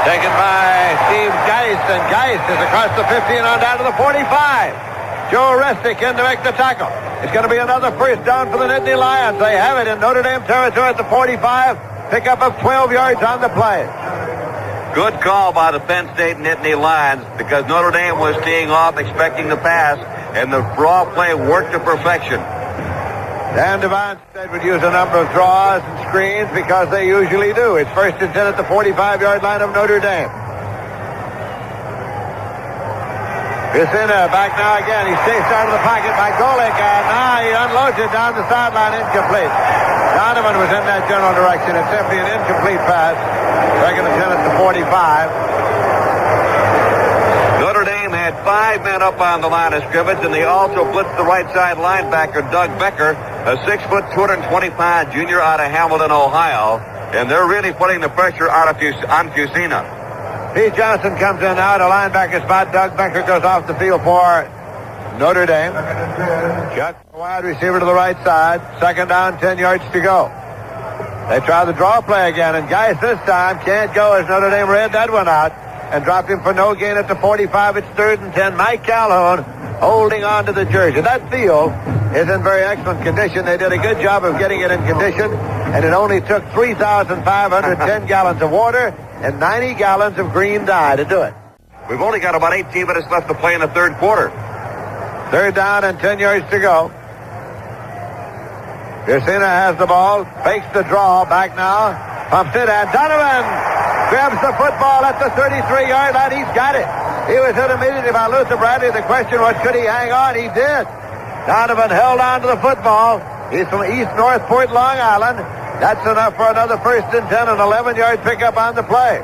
Taken by Steve Geist, and Geist is across the 50 and on down to the 45. Joe Restic in to make the tackle. It's going to be another first down for the Nittany Lions. They have it in Notre Dame territory at the 45. Pickup of 12 yards on the play. Good call by the Penn State Nittany Lions because Notre Dame was teeing off expecting the pass, and the draw play worked to perfection. Dan Devine said would use a number of draws and screens because they usually do. It's first and 10 at the 45-yard line of Notre Dame. Kucina back now again. He's chased out of the pocket by Golick, and now he unloads it down the sideline, incomplete. Donovan was in that general direction. It's simply an incomplete pass. Second and 10 at the 45. Notre Dame had 5 men up on the line of scrimmage, and they also blitzed the right side linebacker, Doug Becker, a 6', 220-pound junior out of Hamilton, Ohio. And they're really putting the pressure on Kucina. Pete Johnson comes in now at a linebacker spot. Doug Becker goes off the field for Notre Dame. Chuck, wide receiver to the right side. Second down, 10 yards to go. They try the draw play again, and Geist this time can't go as Notre Dame read that one out and dropped him for no gain at the 45. It's third and 10. Mike Calhoun holding on to the jersey. That field is in very excellent condition. They did a good job of getting it in condition, and it only took 3,510 gallons of water and 90 gallons of green dye to do it. We've only got about 18 minutes left to play in the third quarter. Third down and 10 yards to go. Cristina has the ball, fakes the draw, back now, pumps it, and Donovan grabs the football at the 33-yard line. He's got it. He was hit immediately by Luther Bradley. The question was, could he hang on? He did. Donovan held on to the football. He's from East Northport, Long Island. That's enough for another 1st and 10, an 11-yard pickup on the play.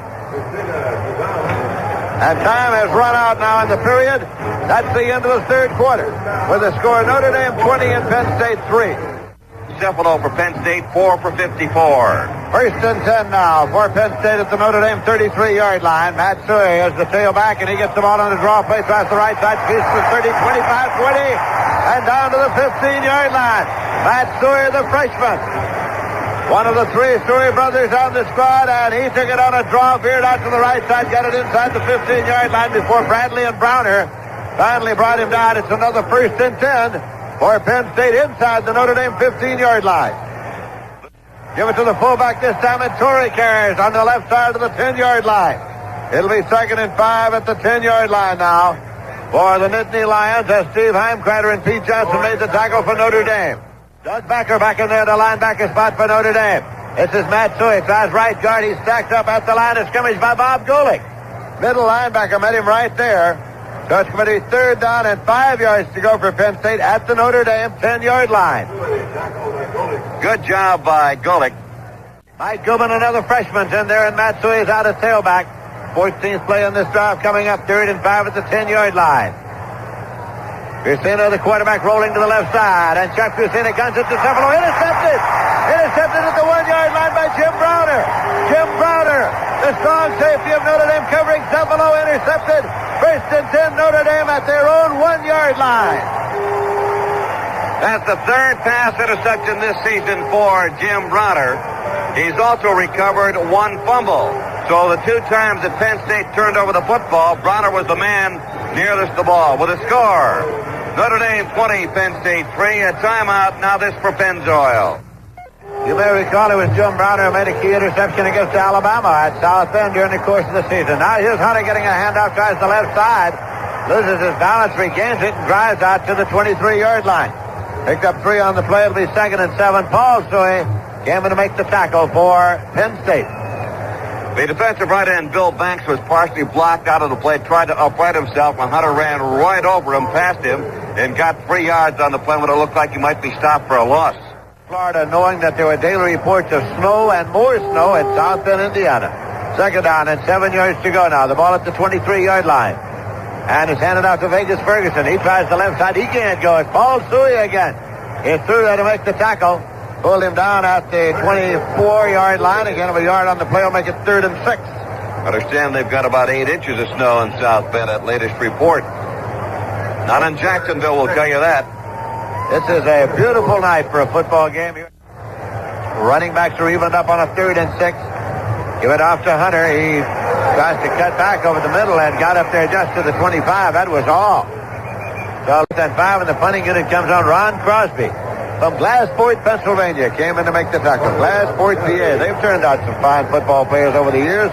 And time has run out now in the period. That's the end of the third quarter. With the score, Notre Dame 20 and Penn State 3. Cephalo for Penn State, 4 for 54. 1st and 10 now for Penn State at the Notre Dame 33-yard line. Matt Suey is the tailback, and he gets the ball on the draw play, tries the right side, shoots for 30, 25, 20, and down to the 15-yard line. Matt Suey, the freshman. One of the three Suey brothers on the squad, and he took it on a draw, veered out to the right side, got it inside the 15-yard line before Bradley and Browner finally brought him down. It's another 1st and 10 for Penn State inside the Notre Dame 15-yard line. Give it to the fullback this time, and Torrey carries on the left side of the 10-yard line. It'll be 2nd and 5 at the 10-yard line now for the Nittany Lions as Steve Heimkreiter and Pete Johnson made the tackle for Notre Dame. Doug Becker back in there, the linebacker spot for Notre Dame. This is Matt Suey, tries right guard. He's stacked up at the line of scrimmage by Bob Golick. Middle linebacker met him right there. So it's going to be 3rd down and 5 yards to go for Penn State at the Notre Dame 10-yard line. Good job by Golick. Mike Gubin, another freshman's in there, and Matt Suey is out at tailback. 14th play on this drive coming up, 3rd and 5 at the 10-yard line. Cristina, the quarterback, rolling to the left side, and Chuck Cristina guns it to Cephalo. Intercepted! Intercepted at the 1-yard line by Jim Browner. Jim Browner, the strong safety of Notre Dame, covering Cephalo, intercepted. 1st and 10, Notre Dame at their own 1-yard line. That's the 3rd pass interception this season for Jim Browner. He's also recovered 1 fumble. So the 2 times that Penn State turned over the football, Browner was the man nearest the ball with a score. Notre Dame 20, Penn State 3. A timeout. Now this for Pennzoil. You may recall it was Jim Browner who made a key interception against Alabama at South Bend during the course of the season. Now here's Hunter getting a handoff, tries the left side, loses his balance, regains it, and drives out to the 23-yard line. Picked up 3 on the play. It'll be 2nd and 7. Paul Suey came in to make the tackle for Penn State. The defensive right end, Bill Banks, was partially blocked out of the play, tried to upright himself, and Hunter ran right over him, past him, and got 3 yards on the play when it looked like he might be stopped for a loss. Florida, knowing that there were daily reports of snow and more snow in South Bend, Indiana. 2nd down and 7 yards to go now. The ball at the 23-yard line. And it's handed out to Vegas Ferguson. He tries the left side. He can't go. It's Paul Suey again. He's through there to make the tackle. Pulled him down at the 24-yard line. Again, a yard on the play will make it 3rd and 6. Understand they've got about 8 inches of snow in South Bend at latest report. Not in Jacksonville, we'll tell you that. This is a beautiful night for a football game here. Running backs are evened up on a 3rd and 6. Give it off to Hunter. He tries to cut back over the middle and got up there just to the 25. That was all. So at 5, and the punting unit comes on. Ron Crosby from Glassport, Pennsylvania, came in to make the tackle. Glassport, PA. They've turned out some fine football players over the years,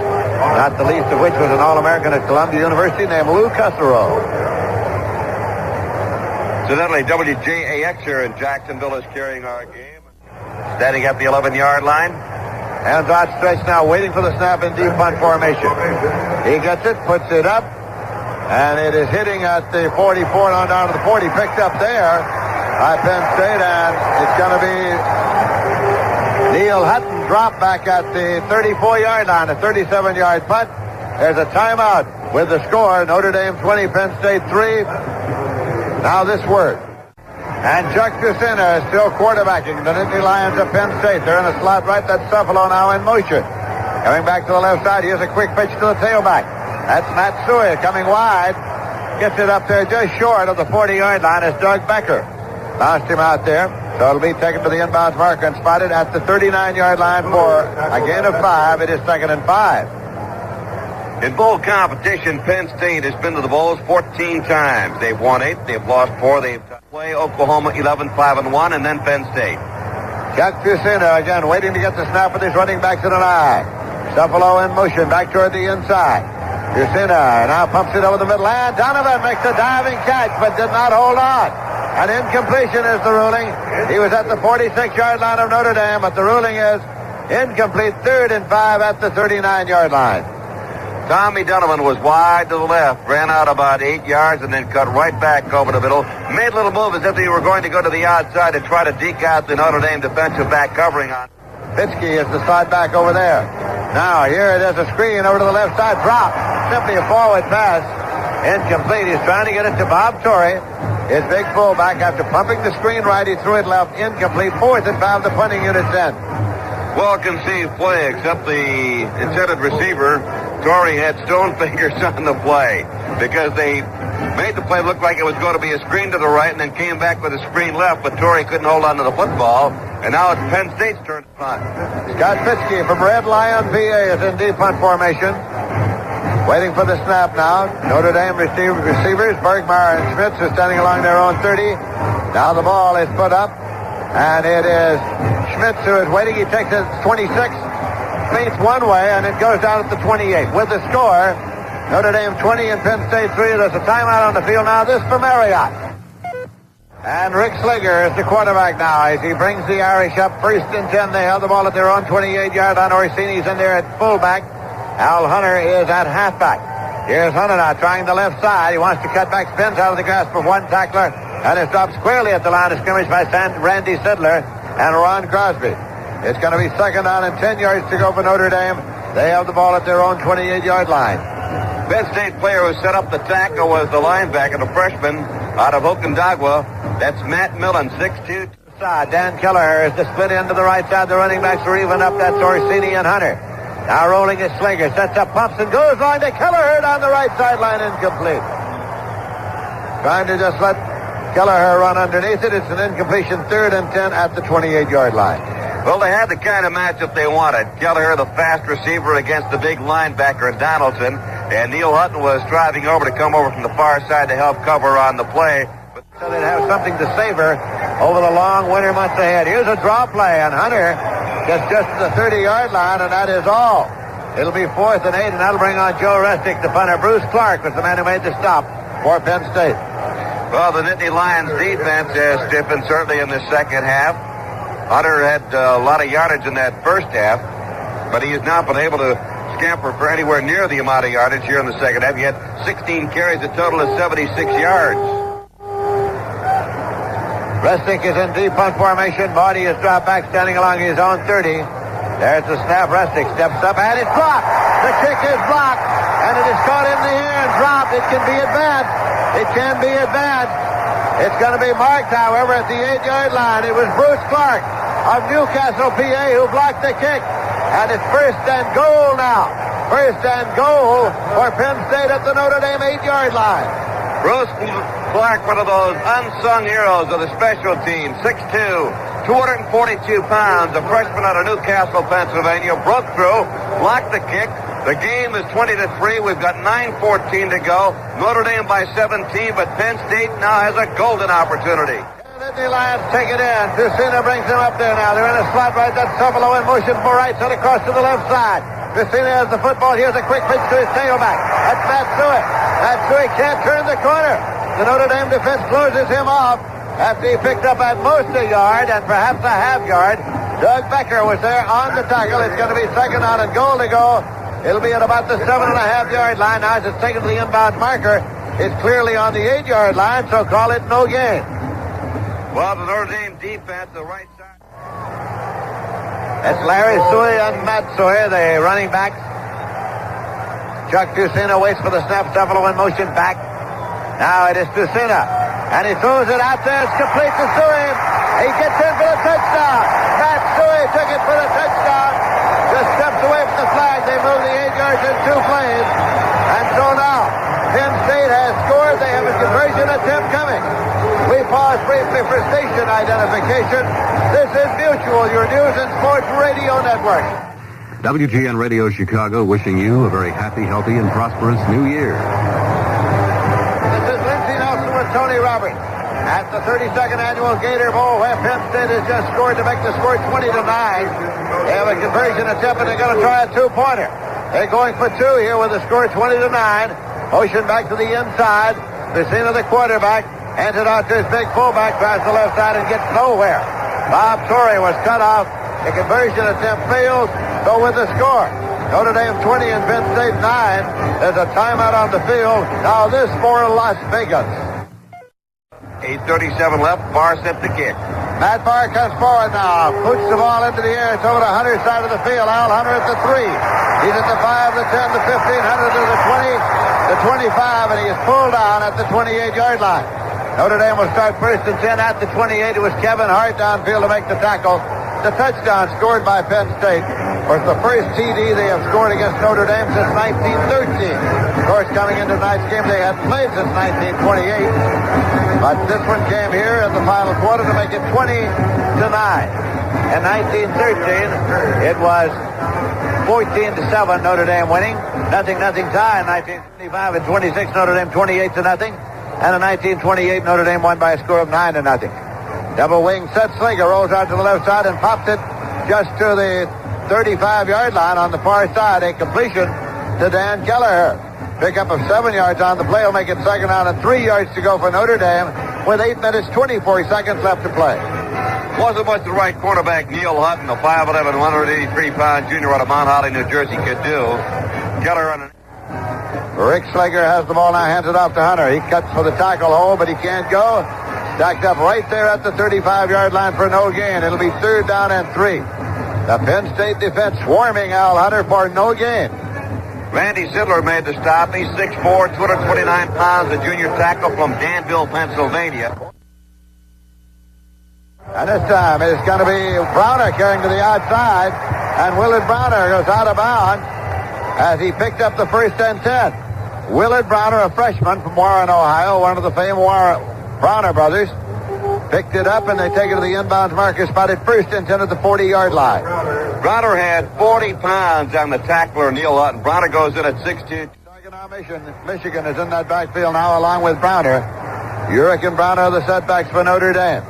not the least of which was an All-American at Columbia University named Lou Cusserow. Incidentally, WJAX here in Jacksonville is carrying our game. Standing at the 11-yard line. Hands outstretched now, waiting for the snap in deep punt formation. He gets it, puts it up, and it is hitting at the 44 on down to the 40. Picked up there by Penn State, and it's going to be Neil Hutton dropped back at the 34-yard line, a 37-yard punt. There's a timeout with the score. Notre Dame 20, Penn State 3. Now this word. And Chuck Cristina is still quarterbacking the Nittany Lions of Penn State. They're in a slot right. That's Cephalo now in motion. Coming back to the left side. Here's a quick pitch to the tailback. That's Matt Suey coming wide. Gets it up there just short of the 40-yard line as Doug Becker. Bounced him out there. So it'll be taken to the inbounds marker and spotted at the 39-yard line for a gain of 5. It is 2nd and 5. In bowl competition, Penn State has been to the bowls 14 times. They've won 8. They've lost 4. They've played Oklahoma 11-5-1, and then Penn State. Chuck Cristina again waiting to get the snap with his running backs in an eye. Cephalo in motion back toward the inside. Cristina now pumps it over the middle, and Donovan makes a diving catch but did not hold on. An incompletion is the ruling. He was at the 46-yard line of Notre Dame, but the ruling is incomplete. 3rd and 5 at the 39-yard line. Tommy Donovan was wide to the left, ran out about 8 yards, and then cut right back over the middle. Made a little move as if he were going to go to the outside to try to deke out the Notre Dame defensive back covering on. Fitzke is the side back over there. Now, here it is a screen over to the left side. Drop. Simply a forward pass. Incomplete. He's trying to get it to Bob Torrey. His big fullback, after pumping the screen right, he threw it left. Incomplete. 4th and 5, the punting unit's in. Well conceived play, except the intended receiver, Torrey, had stone fingers on the play because they made the play look like it was going to be a screen to the right and then came back with a screen left, but Torrey couldn't hold on to the football, and now it's Penn State's turn to punt. Scott Fitzke from Red Lion, VA, is in deep punt formation. Waiting for the snap now. Notre Dame receivers, Bergmeyer and Schmitz, are standing along their own 30. Now the ball is put up, and it is Schmitz who is waiting. He takes it 26, feints one way, and it goes down at the 28. With the score, Notre Dame 20 and Penn State 3. There's a timeout on the field now. This for Marriott. And Rick Slinger is the quarterback now as he brings the Irish up 1st and 10. They held the ball at their own 28-yard line. Orsini's in there at fullback. Al Hunter is at halfback. Here's Hunter now trying the left side. He wants to cut back, spins out of the grasp of one tackler, and is dropped squarely at the line of scrimmage by Randy Sidler and Ron Crosby. It's going to be 2nd down and 10 yards to go for Notre Dame. They have the ball at their own 28-yard line. Penn State player who set up the tackle was the linebacker, the freshman out of Okindagwa. That's Matt Millen, 6'2". Dan Kelleher is the split end to the right side. The running backs are even up. That's Orsini and Hunter. Now rolling is Slinger. Sets up, pumps, and goes on to Kelleher down the right sideline. Incomplete. Trying to just let Kelleher run underneath it. It's an incompletion. 3rd and 10 at the 28-yard line. Well, they had the kind of matchup they wanted. Kelleher, the fast receiver, against the big linebacker, Donaldson. And Neil Hutton was driving over to come over from the far side to help cover on the play. So they'd have something to savor over the long winter months ahead. Here's a draw play, and Hunter gets just to the 30-yard line, and that is all. It'll be 4th and 8, and that'll bring on Joe Resnick, the punter. Bruce Clark was the man who made the stop for Penn State. Well, the Nittany Lions defense has stiffened certainly in the second half. Hunter had a lot of yardage in that first half, but he has not been able to scamper for anywhere near the amount of yardage here in the second half. He had 16 carries, a total of 76 yards. Resnick is in deep punt formation. Marty is dropped back, standing along his own 30. There's the snap. Resnick steps up, and it's blocked. The kick is blocked, and it is caught in the air and dropped. It can be advanced. It can be advanced. It's going to be marked, however, at the 8-yard line. It was Bruce Clark of Newcastle, PA, who blocked the kick. And it's 1st and goal now. 1st and goal for Penn State at the Notre Dame 8-yard line. Bruce Clark, one of those unsung heroes of the special team, 6'2", 242 pounds, a freshman out of Newcastle, Pennsylvania, broke through, blocked the kick. The game is 20-3. We've got 9:14 to go. Notre Dame by 17, but Penn State now has a golden opportunity. The Lions take it in. Tusina brings them up there now. They're in a slot right. That's Buffalo in motion for right, side across to the left side. Tusina has the football. Here's a quick pitch to his tailback. That's Matsui. Matsui can't turn the corner. The Notre Dame defense closes him off after he picked up at most a yard and perhaps a half yard. Doug Becker was there on the tackle. It's going to be 2nd down and goal to go. It'll be at about the 7.5-yard line now as it's taken to the inbound marker. It's clearly on the 8-yard line, so call it no gain. Well, the Notre Dame defense, the right side. That's Larry Sui and Matsui, the running backs. Chuck Tusina waits for the snap. Buffalo in motion back. Now it is Tusina, and he throws it out there. It's complete to Sui. He gets in for the touchdown. Matsui took it for the touchdown. Just steps away from the flag. They move the 8 yards in 2 plays. And so now, Penn State has scored. They have a conversion attempt coming. We pause briefly for station identification. This is Mutual, your news and sports radio network. WGN Radio Chicago wishing you a very happy, healthy, and prosperous New Year. This is Lindsey Nelson with Tony Roberts at the 32nd Annual Gator Bowl, where Penn State has just scored to make the score 20-9. They have a conversion attempt, and they're going to try a 2-pointer. They're going for 2 here with the score 20-9. Motion back to the inside. Tusina, the quarterback. Hands it out to his big fullback, tries the left side and gets nowhere. Bob Torrey was cut off. The conversion attempt failed. So with the score, Notre Dame 20 and Penn State 9. There's a timeout on the field. Now this for Las Vegas. 8:37 left. Barr set the kick. Matt Barr comes forward now. Puts the ball into the air. It's over to Hunter's side of the field. Al Hunter at the 3. He's at the 5, the 10, the 15, Hunter to the 20, the 25, and he is pulled down at the 28-yard line. Notre Dame will start first and 10 at the 28. It was Kevin Hart downfield to make the tackle. The touchdown scored by Penn State was the first TD they have scored against Notre Dame since 1913. Of course, coming into tonight's game, they hadn't played since 1928. But this one came here in the final quarter to make it 20-9. In 1913, it was 14-7 Notre Dame winning. Nothing tie in 1925 and 26 Notre Dame 28-0. And in 1928, Notre Dame won by a score of 9-0. Double wing set. Slager rolls out to the left side and popped it just to the 35-yard line on the far side. A completion to Dan Kelleher. Pickup of 7 yards on the play will make it second down and 3 yards to go for Notre Dame with 8 minutes, 24 seconds left to play. Wasn't much the right cornerback Neil Hutton, a 5'11", 183-pound junior out of Mount Holly, New Jersey, could do. Keller on an... Rick Slager has the ball now, hands it off to Hunter. He cuts for the tackle hole, but he can't go. Stacked up right there at the 35-yard line for no gain. It'll be third down and 3. The Penn State defense swarming Al Hunter for no gain. Randy Sidler made the stop. He's 6'4", 229 pounds, a junior tackle from Danville, Pennsylvania. And this time it's going to be Browner carrying to the outside, and Willard Browner goes out of bounds as he picked up the first and 10. Willard Browner, a freshman from Warren, Ohio, one of the famed Browner brothers, picked it up, and they take it to the inbounds marker spot at first and 10 at the 40-yard line. Browner had 40 pounds on the tackler, Neil Hutton. Browner goes in at 6'2". Michigan is in that backfield now along with Browner. Urick and Browner are the setbacks for Notre Dame.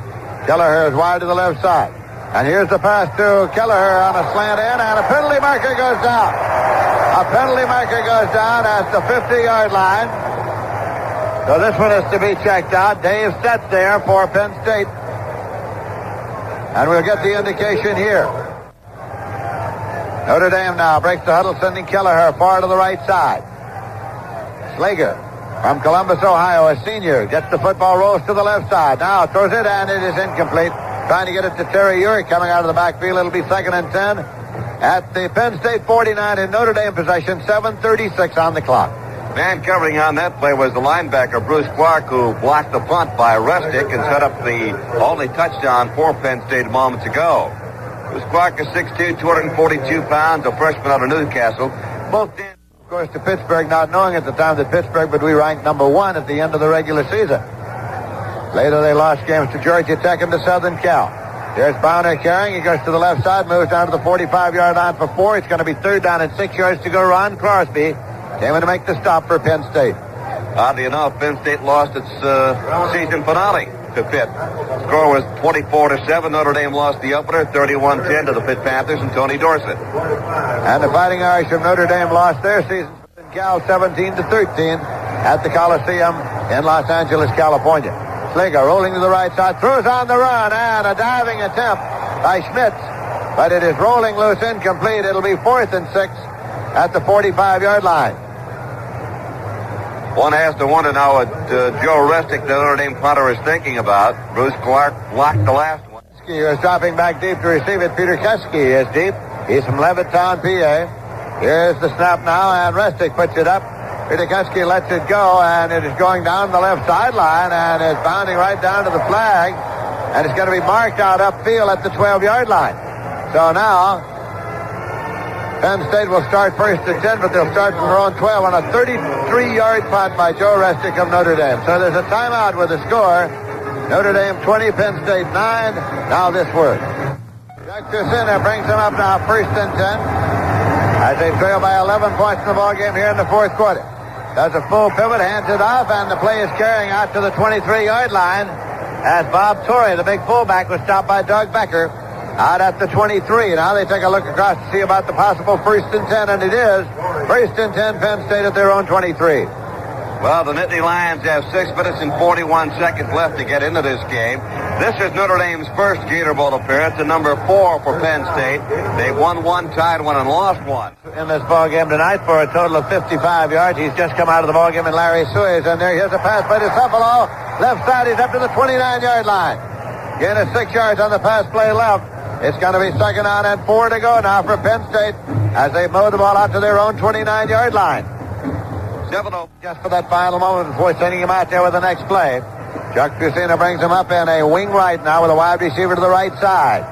Kelleher is wide to the left side. And here's the pass to Kelleher on a slant in, and a penalty marker goes down. A penalty marker goes down at the 50-yard line. So this one is to be checked out. Dave sets there for Penn State. And we'll get the indication here. Notre Dame now breaks the huddle, sending Kelleher far to the right side. Slager from Columbus, Ohio, a senior, gets the football, rolls to the left side. Now throws it, and it is incomplete. Trying to get it to Terry Urick coming out of the backfield. It'll be second and 10 at the Penn State 49 in Notre Dame possession. 7:36 on the clock. Man covering on that play was the linebacker, Bruce Clark, who blocked the punt by Rustic and set up the only touchdown for Penn State moments ago. Bruce Clark is 6'2", 242 pounds, a freshman out of Newcastle. Both did. Of course, to Pittsburgh, not knowing at the time that Pittsburgh would be ranked number 1 at the end of the regular season. Later, they lost games to Georgia Tech and to Southern Cal. There's Browner carrying. He goes to the left side, moves down to the 45-yard line for 4. It's going to be third down and 6 yards to go. Ron Crosby came in to make the stop for Penn State. Oddly enough, Penn State lost its season finale to Pitt. The score was 24-7. Notre Dame lost the opener, 31-10 to the Pitt Panthers and Tony Dorsett. And the Fighting Irish of Notre Dame lost their season in Cal 17-13 at the Coliseum in Los Angeles, California. Slager rolling to the right side, throws on the run, and a diving attempt by Schmitz. But it is rolling loose, incomplete. It'll be 4th and 6 at the 45-yard line. One has to wonder now what Joe Restic, the Notre Dame punter, is thinking about. Bruce Clark blocked the last one. He is dropping back deep to receive it. Peter Keski is deep. He's from Levittown, PA. Here's the snap now, and Restic puts it up. Peter Keski lets it go, and it is going down the left sideline, and is bounding right down to the flag, and it's going to be marked out upfield at the 12-yard line. So now Penn State will start first and 10, but they'll start from their own 12 on a 33-yard punt by Joe Restic of Notre Dame. So there's a timeout with the score. Notre Dame 20, Penn State 9. Now this word. Jack Tucina brings them up now first and 10 as they trail by 11 points in the ballgame here in the fourth quarter. Does a full pivot, hands it off, and the play is carrying out to the 23-yard line as Bob Torrey, the big fullback, was stopped by Doug Becker out at the 23. Now they take a look across to see about the possible first and 10, and it is first and 10, Penn State at their own 23. Well, the Nittany Lions have 6 minutes and 41 seconds left to get into this game. This is Notre Dame's first Gator Bowl appearance, and number 4 for Penn State. They've won 1, tied 1, and lost 1. In this ball game tonight for a total of 55 yards. He's just come out of the ball game, and Larry Suez in there. Here's a pass play to Cephalo. Left side, he's up to the 29-yard line. Gain of 6 yards on the pass play left. It's going to be 2nd down and 4 to go now for Penn State as they mow the ball out to their own 29-yard line. Cephalo just for that final moment before sending him out there with the next play. Chuck Fusina brings him up in a wing right now with a wide receiver to the right side.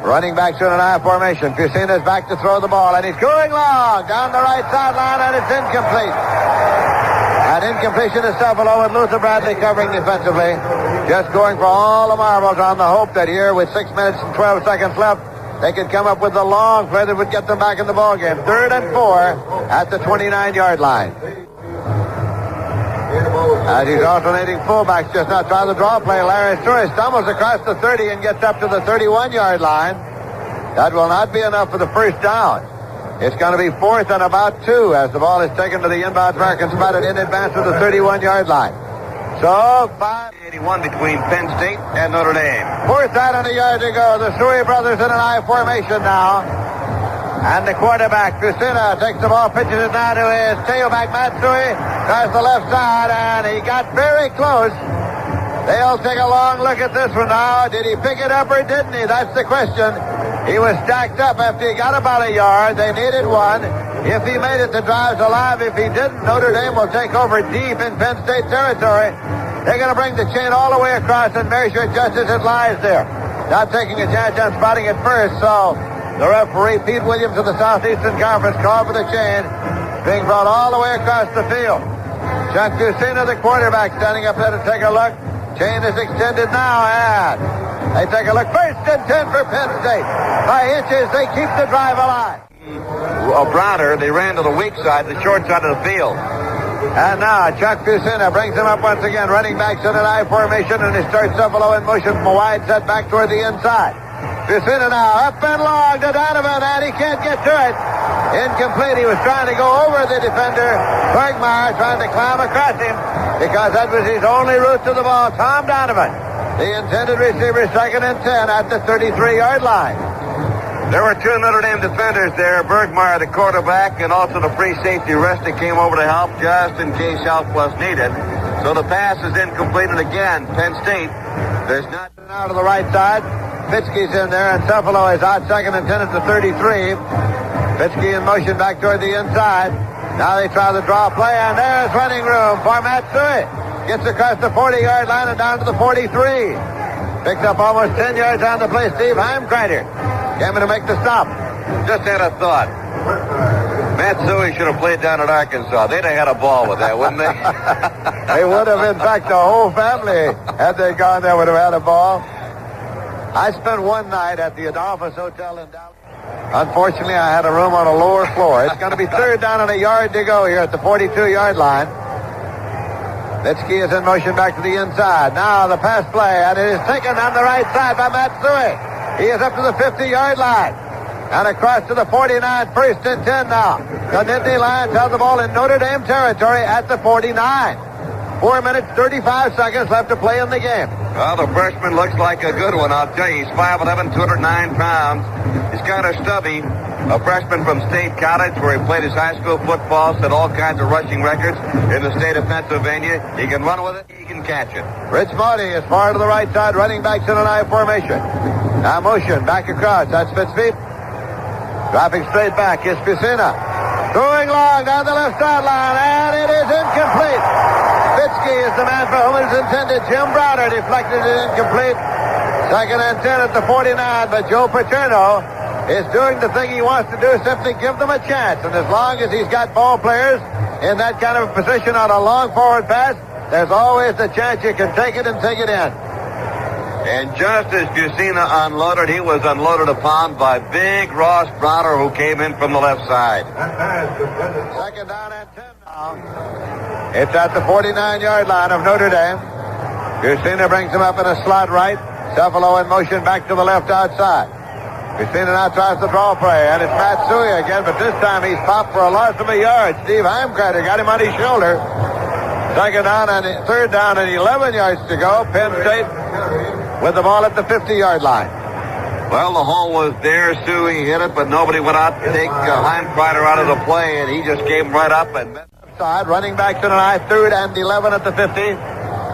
Running back to an I formation. Fusina's back to throw the ball, and he's going long down the right sideline, and it's incomplete. An incompletion to Cephalo with Luther Bradley covering defensively. Just going for all the marbles on the hope that here with 6 minutes and 12 seconds left, they could come up with the long play that would get them back in the ballgame. 3rd and 4 at the 29-yard line. As he's alternating fullbacks just now trying to draw play, Larry Stewart stumbles across the 30 and gets up to the 31-yard line. That will not be enough for the first down. It's going to be 4th and about 2 as the ball is taken to the inbound American spotted in advance of the 31-yard line. So, 5:81 between Penn State and Notre Dame. 4th down and a yard to go. The Suey brothers in an I formation now. And the quarterback, Fusina, takes the ball, pitches it now to his tailback, Matsui. Tries the left side, and he got very close. They'll take a long look at this one now. Did he pick it up or didn't he? That's the question. He was stacked up after he got about a yard. They needed 1. If he made it, the drive's alive. If he didn't, Notre Dame will take over deep in Penn State territory. They're going to bring the chain all the way across and measure it just as it lies there. Not taking a chance on spotting it first, so the referee, Pete Williams of the Southeastern Conference, called for the chain. Being brought all the way across the field. Chuck Fusina, the quarterback, standing up there to take a look. Chain is extended now, and they take a look. 1st and 10 for Penn State. By inches, they keep the drive alive. Browder, they ran to the weak side, the short side of the field. And now Chuck Fusina brings him up once again. Running backs in an I formation, and he starts Cephalo in motion from a wide set back toward the inside. Fusina now up and long to Donovan, and he can't get to it. Incomplete. He was trying to go over the defender. Bergmeyer trying to climb across him because that was his only route to the ball. Tom Donovan, the intended receiver, 2nd and 10 at the 33-yard line. There were 2 Notre Dame defenders there. Bergmeyer, the quarterback, and also the free safety Resnick came over to help just in case help was needed. So the pass is incomplete, and again, Penn State, there's not... Out of the right side. Fitzke's in there, and Cephalo is out 2nd and 10 at the 33. Fitzke in motion back toward the inside. Now they try the draw play, and there's running room for Matsui. Gets across the 40-yard line and down to the 43. Picks up almost 10 yards on the play. Steve Heimkreiter came in to make the stop. Just had a thought. Matsui should have played down at Arkansas. They'd have had a ball with that, wouldn't they? They would have. In fact, the whole family, had they gone there, would have had a ball. I spent one night at the Adolphus Hotel in Dallas. Unfortunately, I had a room on a lower floor. It's going to be 3rd down and a yard to go here at the 42-yard line. Fitzke is in motion back to the inside. Now the pass play, and it is taken on the right side by Matsui. He is up to the 50-yard line. And across to the 49, 1st and 10 now. The Nittany Lions have the ball in Notre Dame territory at the 49. 4 minutes, 35 seconds left to play in the game. Well, the freshman looks like a good one, I'll tell you. He's 5'11", 209 pounds. He's kind of stubby. A freshman from State College, where he played his high school football, set all kinds of rushing records in the state of Pennsylvania. He can run with it. He can catch it. Rich Marty is far to the right side, running backs in an I formation. Now motion, back across. That's Fitzfeet. Dropping straight back is Fusina. Throwing long down the left sideline, and it is incomplete. Fitzke is the man for whom it is intended. Jim Browder deflected it incomplete. 2nd and 10 at the 49, but Joe Paterno is doing the thing he wants to do, simply give them a chance. And as long as he's got ball players in that kind of a position on a long forward pass, there's always the chance you can take it and take it in. And just as Fusina unloaded, he was unloaded upon by big Ross Browder, who came in from the left side. 2nd down and 10 now. It's at the 49-yard line of Notre Dame. Fusina brings him up in a slot right. Cephalo in motion back to the left outside. Fusina now tries to draw play, and it's Matsui again, but this time he's popped for a loss of a yard. Steve Heimkreiter got him on his shoulder. Third down and 11 yards to go. Penn State with the ball at the 50-yard line. Well, the hole was there. Suey hit it, but nobody went out to take Heinkreider out of the play, and he just gave him right up. And side, running back to the 9th, 3rd and 11 at the 50.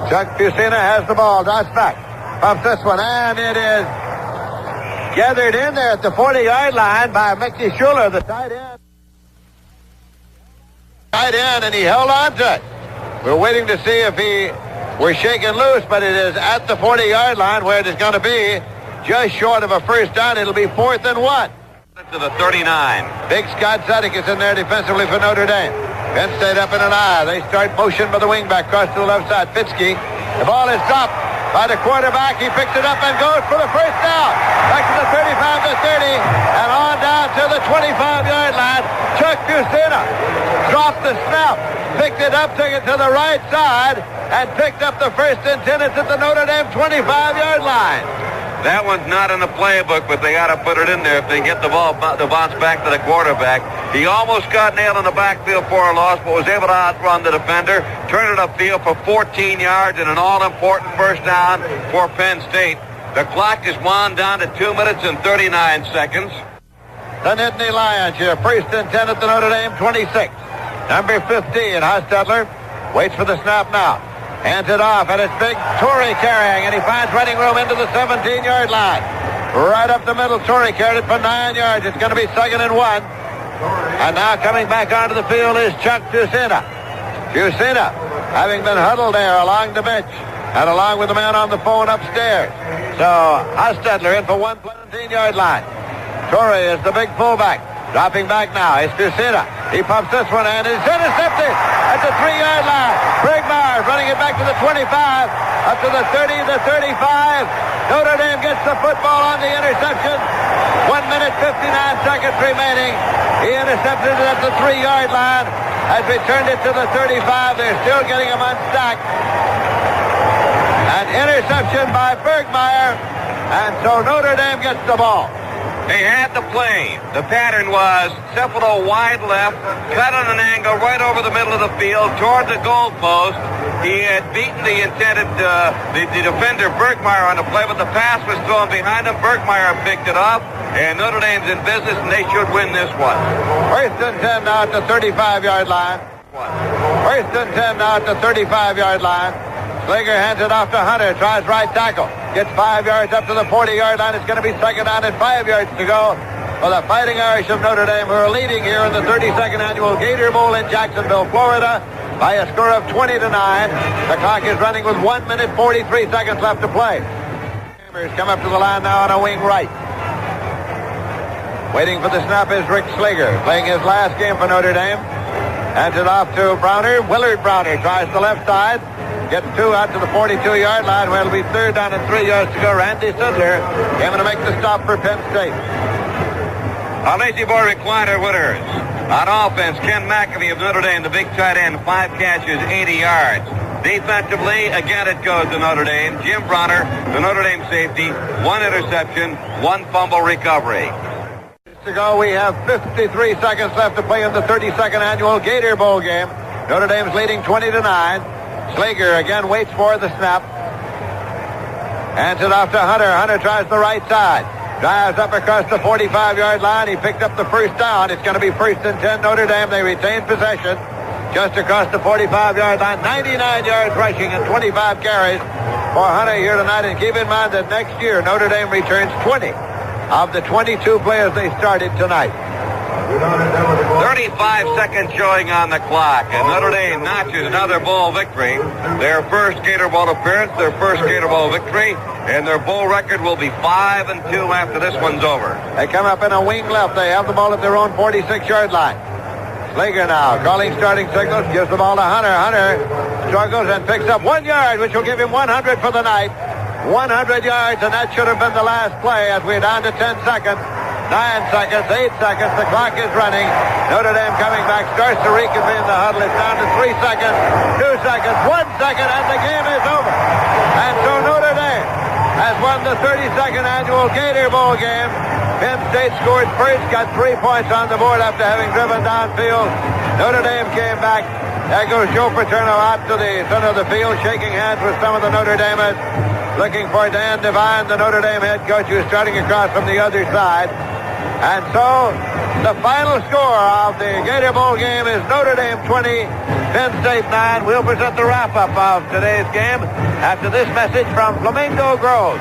Chuck Fusina has the ball, drops back, pumps this one, and it is gathered in there at the 40-yard line by Mickey Schuler, the tight end. And he held on to it. We're waiting to see if we're shaken loose, but it is at the 40-yard line where it is going to be just short of a first down. It'll be 4th and 1. To the 39. Big Scott Zedek is in there defensively for Notre Dame. Penn State up in an eye. They start motion by the wingback across to the left side. Fitzke. The ball is dropped by the quarterback. He picks it up and goes for the first down. Back to the 35 to 30 and on down to the 25-yard line. Chuck Fusina dropped the snap, picked it up, took it to the right side, and picked up the first and 10. It's at the Notre Dame 25-yard line. That one's not in the playbook, but they got to put it in there if they get the ball to bounce back to the quarterback. He almost got nailed in the backfield for a loss, but was able to outrun the defender, turn it upfield for 14 yards and an all-important first down for Penn State. The clock is wound down to 2 minutes and 39 seconds. The Nittany Lions here, first and 10 at the Notre Dame 26. Number 15, Hostetler waits for the snap now. Hands it off, and it's Big Torrey carrying, and he finds running room into the 17-yard line. Right up the middle, Torrey carried it for 9 yards. It's going to be 2nd and 1. And now coming back onto the field is Chuck Fusina. Fusina, having been huddled there along the bench, and along with the man on the phone upstairs. So Hostetler in for 17-yard line. Torrey is the big fullback. Dropping back now is Fusina. He pumps this one and is intercepted at the 3-yard line. Brigmeyer running it back to the 25, up to the 30, the 35. Notre Dame gets the football on the interception. 1 minute, 59 seconds remaining. He intercepted it at the 3-yard line. Has returned it to the 35. They're still getting him unstacked. An interception by Brigmeyer. And so Notre Dame gets the ball. They had the play. The pattern was Cephalo wide left, cut on an angle right over the middle of the field toward the goalpost. He had beaten the intended the defender Bergmeyer on the play, but the pass was thrown behind him. Bergmeyer picked it up, and Notre Dame's in business, and they should win this one. First and 10 now at the 35-yard line. First and 10 now at the 35-yard line. Slager hands it off to Hunter, tries right tackle. Gets 5 yards up to the 40-yard line. It's going to be 2nd down and 5 yards to go for the Fighting Irish of Notre Dame, who are leading here in the 32nd annual Gator Bowl in Jacksonville, Florida, by a score of 20-9. The clock is running with 1 minute, 43 seconds left to play. Come up to the line now on a wing right. Waiting for the snap is Rick Slager, playing his last game for Notre Dame. Hands it off to Browner. Willard Browner tries the left side. Gets 2 out to the 42-yard line, where it'll be 3rd down and 3 yards to go. Randy Sidler came in to make the stop for Penn State. A lazy boy recliner winners. On offense, Ken McAfee of Notre Dame, the big tight end, 5 catches, 80 yards. Defensively, again it goes to Notre Dame. Jim Browner, the Notre Dame safety, 1 interception, 1 fumble recovery. To go, we have 53 seconds left to play in the 32nd annual Gator Bowl game. Notre Dame's leading 20-9. Slager again waits for the snap. Hands it off to Hunter. Hunter tries the right side. Drives up across the 45-yard line. He picked up the first down. It's going to be 1st and 10 Notre Dame. They retain possession just across the 45-yard line. 99 yards rushing and 25 carries for Hunter here tonight. And keep in mind that next year Notre Dame returns 20 of the 22 players they started tonight. 35 seconds showing on the clock, and Notre Dame notches another bowl victory. Their first Gator Bowl appearance, their first Gator Bowl victory, and their bowl record will be 5-2 after this one's over. They come up in a wing left. They have the ball at their own 46-yard line. Slager now calling starting signals, gives the ball to Hunter. Hunter struggles and picks up 1 yard, which will give him 100 for the night. 100 yards, and that should have been the last play as we're down to 10 seconds. 9 seconds, 8 seconds, the clock is running. Notre Dame coming back, starts to reconvene the huddle. It's down to 3 seconds, 2 seconds, 1 second, and the game is over. And so Notre Dame has won the 32nd annual Gator Bowl game. Penn State scored first, got 3 points on the board after having driven downfield. Notre Dame came back There goes Joe Paterno out to the center of the field, shaking hands with some of the Notre Damers, looking for Dan Devine, the Notre Dame head coach, who's starting across from the other side. And so the final score of the Gator Bowl game is Notre Dame 20, Penn State 9. We'll present the wrap-up of today's game after this message from Flamingo Grove.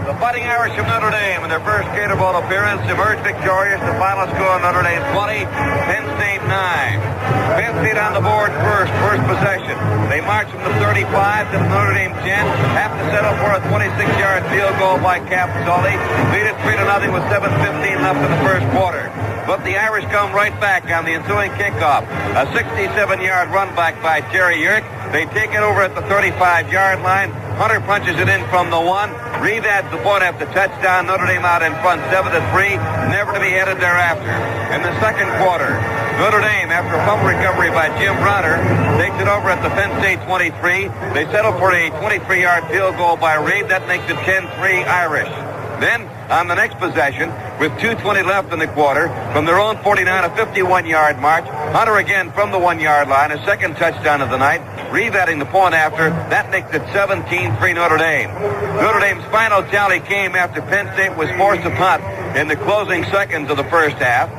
The Fighting Irish of Notre Dame in their first Gator Bowl appearance emerged victorious. The final score, Notre Dame 20, Penn State 9. Penn State on the board first possession. They march from the 35 to the Notre Dame 10. Have to settle for a 26-yard field goal by Cap Sully. Lead it 3-0 with 7:15 left in the first quarter. But the Irish come right back on the ensuing kickoff. A 67-yard run back by Jerry Yerk. They take it over at the 35-yard line. Hunter punches it in from the 1. Reed adds the point after touchdown. Notre Dame out in front 7-3. Never to be headed thereafter. In the second quarter, Notre Dame, after a fumble recovery by Jim Bronner, takes it over at the Penn State 23. They settle for a 23-yard field goal by Reed. That makes it 10-3 Irish. Then, on the next possession, with 2:20 left in the quarter, from their own 49, a 51-yard march. Hunter again from the 1-yard line, a second touchdown of the night. Reed adding the point after. That makes it 17-3 Notre Dame. Notre Dame's final tally came after Penn State was forced to punt in the closing seconds of the first half.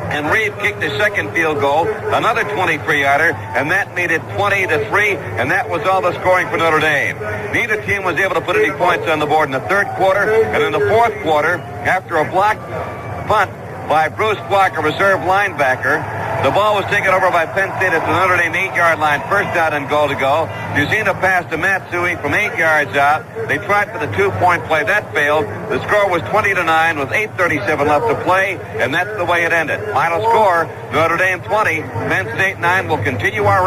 And Reed kicked his second field goal, another 23-yarder, and that made it 20-3, and that was all the scoring for Notre Dame. Neither team was able to put any points on the board in the third quarter, and in the fourth quarter, after a blocked punt by Bruce Block, a reserve linebacker, the ball was taken over by Penn State at the Notre Dame 8-yard line, first down and goal to go. Jusina passed to Matsui from 8 yards out. They tried for the 2-point play. That failed. The score was 20-9 with 8:37 left to play, and that's the way it ended. Final score, Notre Dame 20, Penn State 9. Will continue our